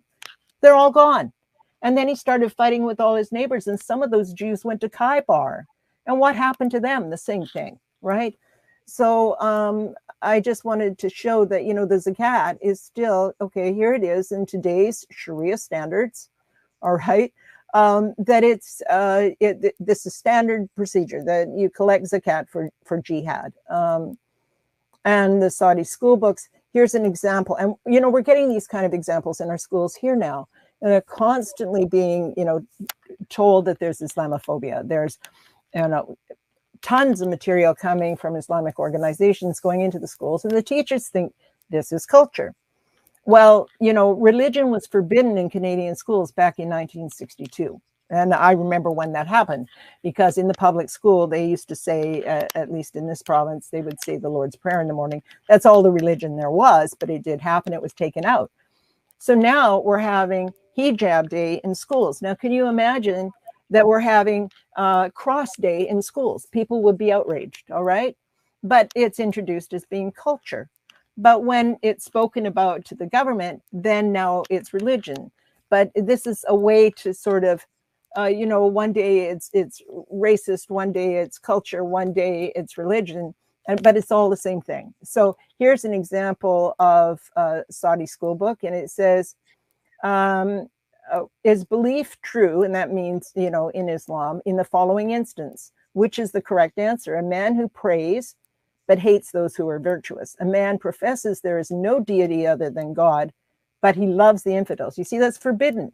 They're all gone. And then he started fighting with all his neighbors, and some of those Jews went to Kaibar. And what happened to them? The same thing, right? So I just wanted to show that, you know, the zakat is still, okay, here it is in today's Sharia standards, all right, that it's, this is standard procedure, that you collect zakat for jihad. And the Saudi school books. Here's an example. And, you know, we're getting these kind of examples in our schools here now. And they're constantly being, you know, told that there's Islamophobia. There's, you know, tons of material coming from Islamic organizations going into the schools. And the teachers think this is culture. Well, you know, religion was forbidden in Canadian schools back in 1962. And I remember when that happened, because in the public school, they used to say, at least in this province, they would say the Lord's Prayer in the morning. That's all the religion there was, but it did happen. It was taken out. So now we're having hijab day in schools. Now, can you imagine that we're having cross day in schools? People would be outraged, all right? But it's introduced as being culture. But when it's spoken about to the government, then now it's religion. But this is a way to sort of, you know, one day it's racist, one day it's culture, one day it's religion, but it's all the same thing. So here's an example of a Saudi school book, and it says, is belief true? And that means, you know, in Islam, in the following instance, which is the correct answer? A man who prays but hates those who are virtuous. A man professes there is no deity other than God, but he loves the infidels. You see, that's forbidden.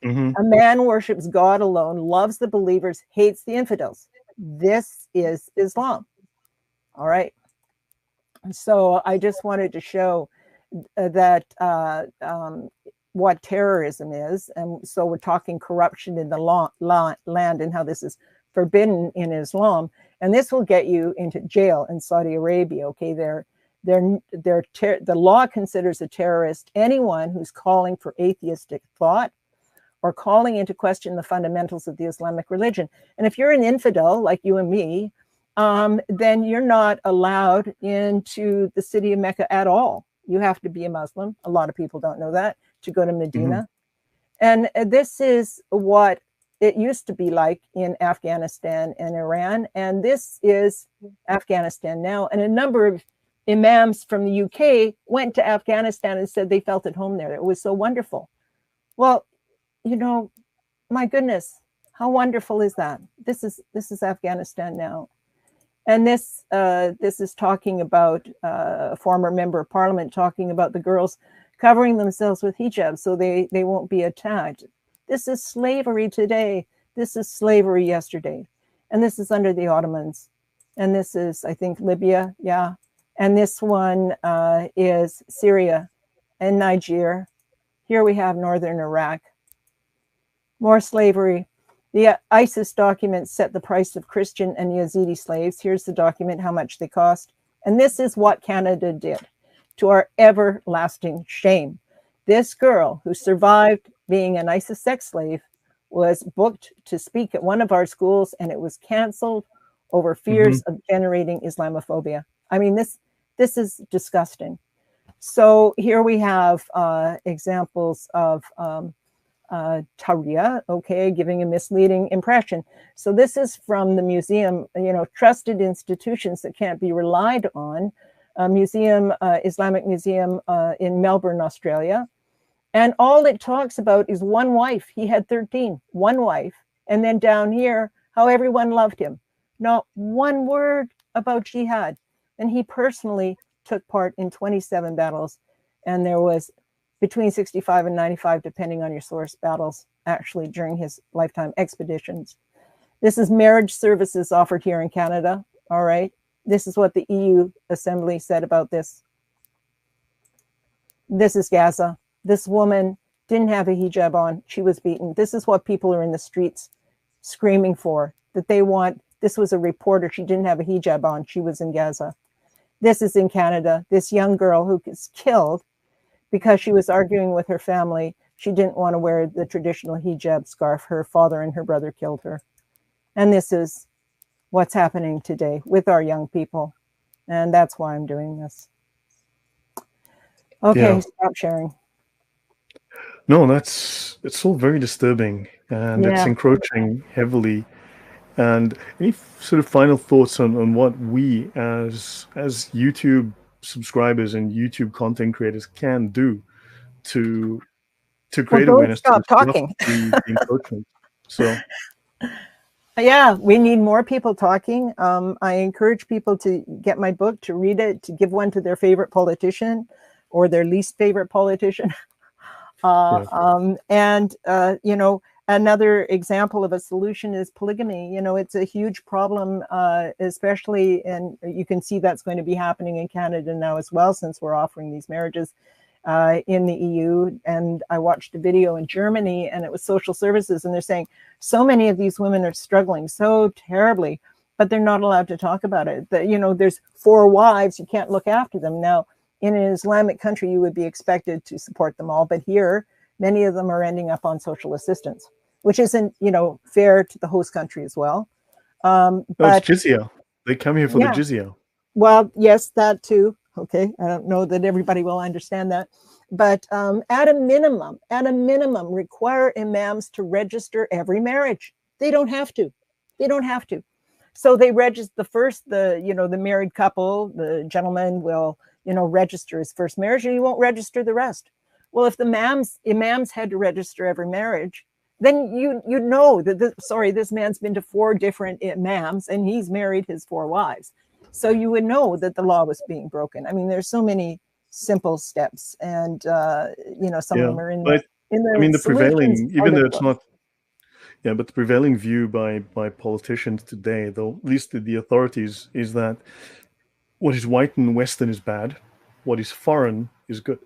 Mm-hmm. A man worships God alone, loves the believers, hates the infidels. This is Islam. All right. So I just wanted to show that what terrorism is. And so we're talking corruption in the land and how this is forbidden in Islam. And this will get you into jail in Saudi Arabia. Okay, the law considers a terrorist anyone who's calling for atheistic thought or calling into question the fundamentals of the Islamic religion. And if you're an infidel like you and me, then you're not allowed into the city of Mecca at all. You have to be a Muslim. A lot of people don't know that, to go to Medina. Mm-hmm. And this is what it used to be like in Afghanistan and Iran. And this is Afghanistan now. And a number of imams from the UK went to Afghanistan and said they felt at home there. It was so wonderful. Well, you know, my goodness, how wonderful is that? This is Afghanistan now. And this is talking about a former member of parliament talking about the girls covering themselves with hijab so they won't be attacked. This is slavery today. This is slavery yesterday. And this is under the Ottomans. And this is, I think, Libya. Yeah. And this one is Syria and Niger. Here we have northern Iraq. More slavery. The ISIS documents set the price of Christian and Yazidi slaves. Here's the document, how much they cost. And this is what Canada did, to our everlasting shame. This girl who survived being an ISIS sex slave was booked to speak at one of our schools, and it was canceled over fears of generating Islamophobia. I mean, this is disgusting. So here we have examples of Tariya, okay, giving a misleading impression. So this is from the museum, you know, trusted institutions that can't be relied on. Museum, Islamic Museum in Melbourne, Australia. And all it talks about is one wife. He had 13, one wife. And then down here, how everyone loved him. Not one word about jihad. and he personally took part in 27 battles, and there was between 65 and 95, depending on your source, battles actually during his lifetime expeditions. This is marriage services offered here in Canada. All right. This is what the EU Assembly said about this. This is Gaza. This woman didn't have a hijab on. She was beaten. This is what people are in the streets screaming for, that they want. This was a reporter. She didn't have a hijab on. She was in Gaza. This is in Canada. This young girl who was killed because she was arguing with her family. She didn't want to wear the traditional hijab scarf. Her father and her brother killed her. And this is what's happening today with our young people. And that's why I'm doing this. Okay, Yeah. stop sharing. No, it's all very disturbing, and it's encroaching heavily. And any sort of final thoughts on what we as YouTube subscribers and YouTube content creators can do to create awareness to stop stop talking. the encroachment? So yeah, we need more people talking. I encourage people to get my book, to read it, to give one to their favorite politician or their least favorite politician. And you know, another example of a solution is polygamy. You know, it's a huge problem, especially, and you can see that's going to be happening in Canada now as well, since we're offering these marriages in the EU. And I watched a video in Germany, and it was social services, and they're saying so many of these women are struggling so terribly, but they're not allowed to talk about it. You know, there's 4 wives, you can't look after them. Now, in an Islamic country, you would be expected to support them all, but here, many of them are ending up on social assistance, which isn't, you know, fair to the host country as well. but it's jizya. They come here for the jizya. Well, yes, that too. Okay, I don't know that everybody will understand that, but at a minimum, require imams to register every marriage. They don't have to. They don't have to. So they register the married couple. The gentleman will, you know, register his first marriage, and he won't register the rest. Well, if the imams had to register every marriage, then you know that this man's been to 4 different imams, and he's married his 4 wives. So you would know that the law was being broken. I mean, there's so many simple steps, and you know, some of them are in the. I mean, the prevailing, even though it's not. Yeah, but the prevailing view by politicians today, though, at least the authorities, is that what is white and Western is bad, what is foreign is good,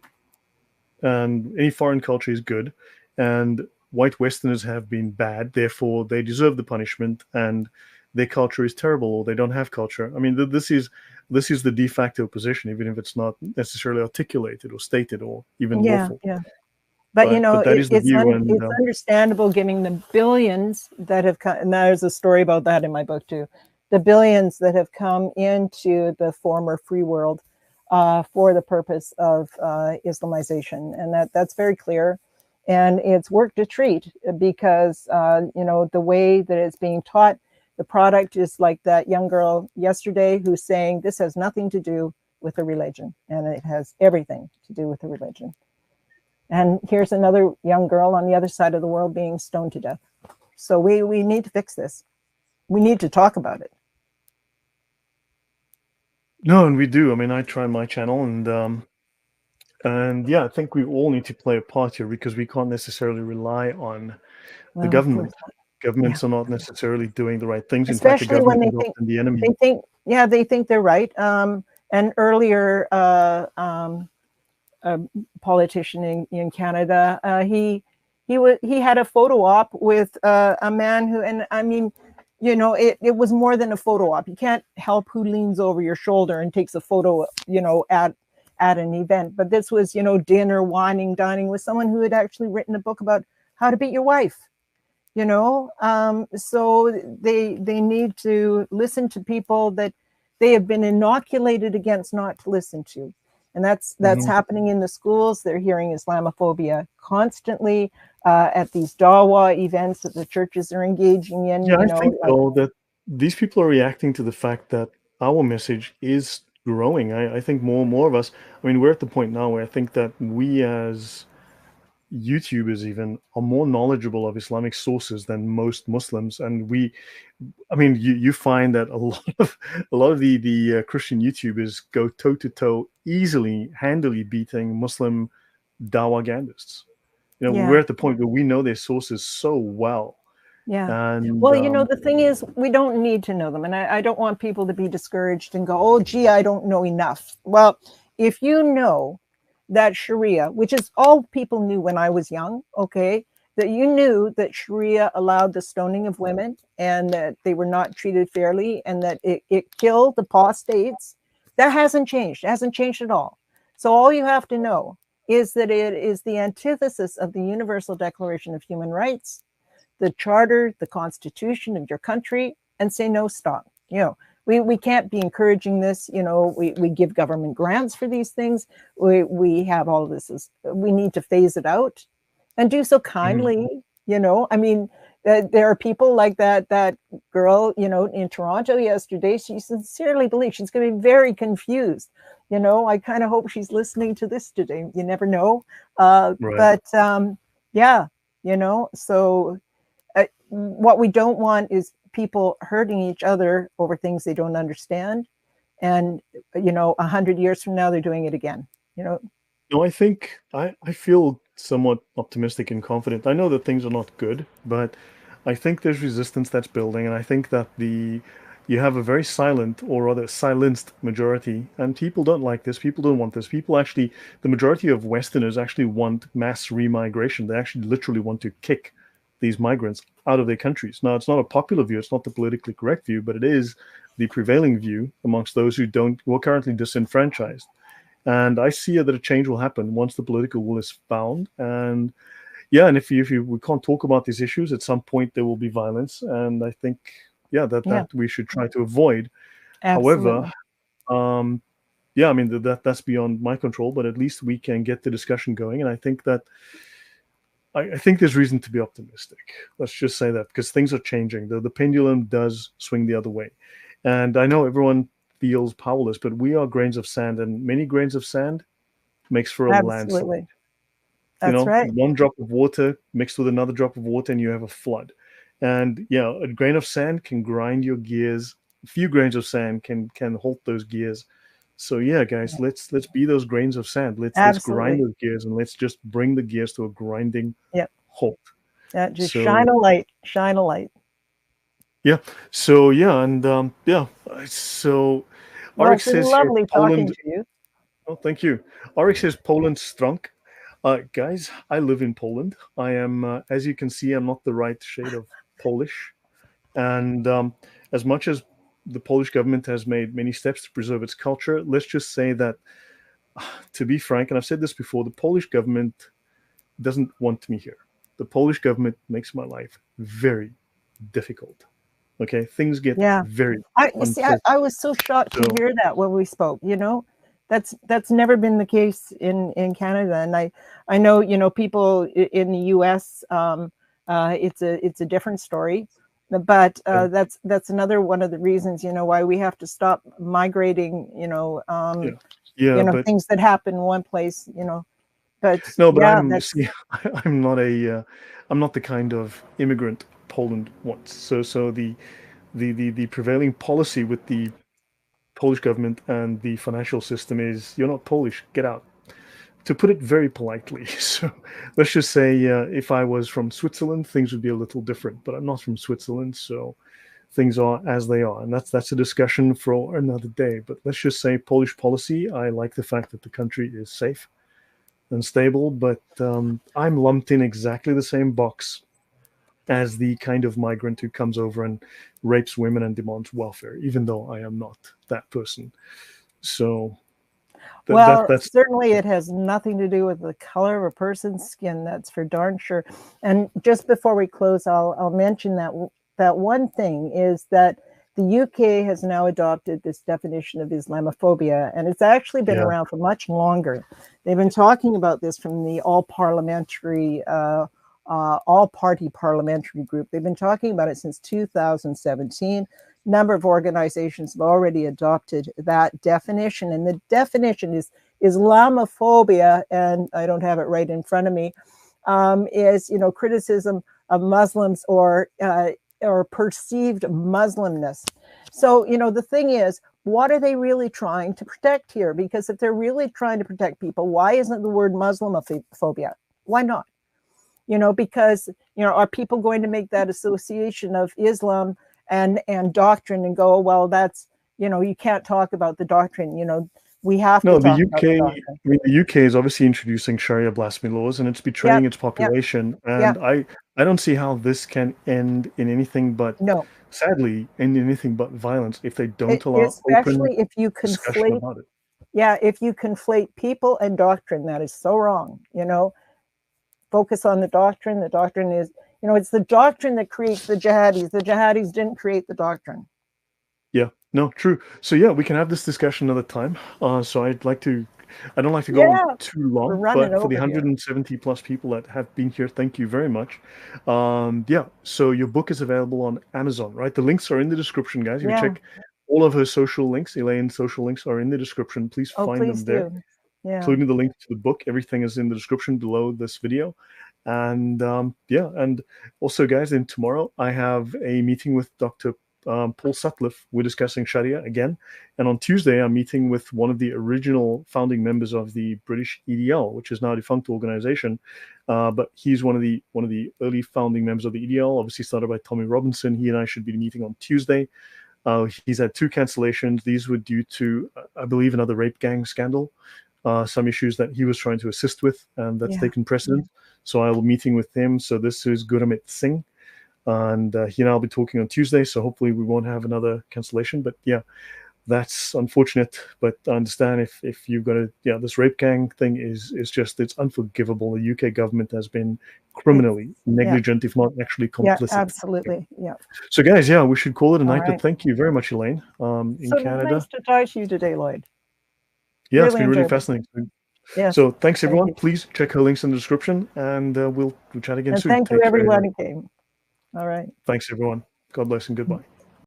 and any foreign culture is good, and white Westerners have been bad, therefore they deserve the punishment, and their culture is terrible, or they don't have culture. I mean, this is the de facto position, even if it's not necessarily articulated or stated or even lawful. Yeah. But you know, that is the view, it's understandable, given the billions that have come. And there's a story about that in my book too. The billions that have come into the former free world for the purpose of Islamization, and that's very clear. And it's work to treat, because you know, the way that it's being taught, the product is like that young girl yesterday who's saying this has nothing to do with the religion, and it has everything to do with the religion. And here's another young girl on the other side of the world being stoned to death. So we need to fix this. We need to talk about it. No, and we do. I mean, I try my channel, and yeah, I think we all need to play a part here, because we can't necessarily rely on the government. Governments are not necessarily doing the right things. Especially in fact, the government is often the enemy. They think they're right. An earlier politician in Canada, he had a photo op with a man who, and I mean, you know, it was more than a photo op. You can't help who leans over your shoulder and takes a photo, you know, at an event. But this was, you know, dinner, wining, dining with someone who had actually written a book about how to beat your wife. You know, so they need to listen to people that they have been inoculated against not to listen to. And that's happening in the schools. They're hearing Islamophobia constantly at these Dawa events that the churches are engaging in. Yeah, I think though that these people are reacting to the fact that our message is growing. I think more and more of us. I mean, we're at the point now where I think that we as YouTubers even are more knowledgeable of Islamic sources than most Muslims, and I mean, you find that a lot of the Christian YouTubers go toe to toe, easily, handily beating Muslim dawagandists. You know, we're Yeah. at the point where we know their sources so well, Yeah. and Well, the thing is, we don't need to know them. And I don't want people to be discouraged and go, oh, gee, I don't know enough. Well, if you know that Sharia, which is all people knew when I was young, okay, that you knew that Sharia allowed the stoning of women and that they were not treated fairly and that it killed apostates, that hasn't changed. It hasn't changed at all. So all you have to know is that it is the antithesis of the Universal Declaration of Human Rights, the charter, the constitution of your country, and say no, stop. We can't be encouraging this. We give government grants for these things. We have all this. We need to phase it out and do so kindly. I mean, there are people like that girl, in Toronto yesterday. She sincerely believes she's going to be very confused. I kind of hope she's listening to this today. You never know. right. Yeah, so what we don't want is people hurting each other over things they don't understand. And, 100 years from now, they're doing it again. No, I think I feel somewhat optimistic and confident. I know that things are not good, but I think there's resistance that's building, and I think that you have a very silent, or rather silenced majority, and people don't like this. People don't want this. People actually, the majority of Westerners actually want mass remigration. They actually literally want to kick these migrants out of their countries. Now, it's not a popular view. It's not the politically correct view, but it is the prevailing view amongst those who are currently disenfranchised. And I see that a change will happen once the political will is found. And yeah, and if we can't talk about these issues, at some point there will be violence. And I think, yeah, that we should try to avoid. However, Absolutely. yeah, I mean that's beyond my control, but at least we can get the discussion going. And I think that I think there's reason to be optimistic. Let's just say that, because things are changing. The pendulum does swing the other way. And I know everyone feels powerless, but we are grains of sand, and many grains of sand makes for a landslide. Absolutely. That's right. One drop of water mixed with another drop of water, and you have a flood. And yeah, a grain of sand can grind your gears. A few grains of sand can halt those gears. So yeah, guys, let's be those grains of sand. Let's grind Absolutely. those gears, and let's just bring the gears to a grinding Yep. halt. Yeah, just shine So a light. Shine a light. yeah, so yeah, and yeah, so Well, RX it's been says here lovely talking Poland. to you. Oh, thank you. RX says Poland strunk. Guys, I live in Poland. I am, as you can see, I'm not the right shade of Polish. And as much as the Polish government has made many steps to preserve its culture, let's just say that, to be frank, and I've said this before, the Polish government doesn't want me here. The Polish government makes my life very difficult. Okay, things get Yeah. very You see, unpleasant. I was so shocked to So hear that when we spoke. That's never been the case in Canada, and I know people in the U.S. It's a different story, but yeah, that's another one of the reasons why we have to stop migrating. yeah, yeah, but Things that happen in one place. But no, but yeah, I'm that's see, I'm not the kind of immigrant Poland wants. So the prevailing policy with the Polish government and the financial system is, you're not Polish, get out. To put it very politely. So let's just say, if I was from Switzerland, things would be a little different. But I'm not from Switzerland, so things are as they are, and that's a discussion for another day. But let's just say Polish policy. I like the fact that the country is safe and stable, but I'm lumped in exactly the same box as the kind of migrant who comes over and rapes women and demands welfare, even though I am not that person. So well, that's certainly it has nothing to do with the color of a person's skin. That's for darn sure. And just before we close, I'll mention that one thing is that the UK has now adopted this definition of Islamophobia, and it's actually been yeah, around for much longer. They've been talking about this from the all-party parliamentary group. They've been talking about it since 2017. Number of organizations have already adopted that definition, and the definition is Islamophobia, and I don't have it right in front of me, is, you know, criticism of Muslims or perceived Muslimness. So, you know, the thing is, what are they really trying to protect here? Because if they're really trying to protect people, why isn't the word Islamophobia? Why not? You know, because, you know, are people going to make that association of Islam and doctrine and go, well, that's, you know, you can't talk about the doctrine, you know, we have No, to the talk about the UK, doctrine. I mean, the UK is obviously introducing Sharia blasphemy laws, and it's betraying Yep, its yep, population. yep. And I don't see how this can end in anything but, No, sadly, in anything but violence if they don't allow open especially if you discussion conflate, about it. yeah, if you conflate people and doctrine, that is so wrong. You know, focus on the doctrine. The doctrine is, you know, it's the doctrine that creates the jihadis. The jihadis didn't create the doctrine. Yeah, no, true. So yeah, we can have this discussion another time. So I don't like to go on Yeah, too we're long, running but for the over here. 170 plus people that have been here, thank you very much. Yeah, so your book is available on Amazon, right? The links are in the description, guys. If you Yeah. check all of her social links, Elaine's social links are in the description. Please Oh, find please them there, do. Yeah. including the link to the book. Everything is in the description below this video. And yeah, and also, guys, then tomorrow I have a meeting with Dr. Paul Sutcliffe. We're discussing Sharia again. And on Tuesday, I'm meeting with one of the original founding members of the British EDL, which is now a defunct organization. But he's one of the early founding members of the EDL, obviously started by Tommy Robinson. He and I should be meeting on Tuesday. He's had 2 cancellations. These were due to, I believe, another rape gang scandal, some issues that he was trying to assist with, and that's Yeah. taken precedent. So I will be meeting with him. So this is Gurmit Singh, and he and I'll be talking on Tuesday. So hopefully we won't have another cancellation. But yeah, that's unfortunate. But I understand if you've got this rape gang thing is just, it's unforgivable. The UK government has been It's, criminally yeah. negligent, if not actually Yeah, complicit. absolutely. Yeah. So guys, yeah, we should call it a All night. But right. thank you very much, Elaine, in So nice Canada. to talk to you today, Lloyd. Yeah, it's Really been really enjoyed it. fascinating. Yes. So thanks Thank everyone. you. Please check her links in the description, and we'll chat again And soon. thank you, Take care, everyone Elaine. who came. All right. Thanks everyone. God bless and goodbye.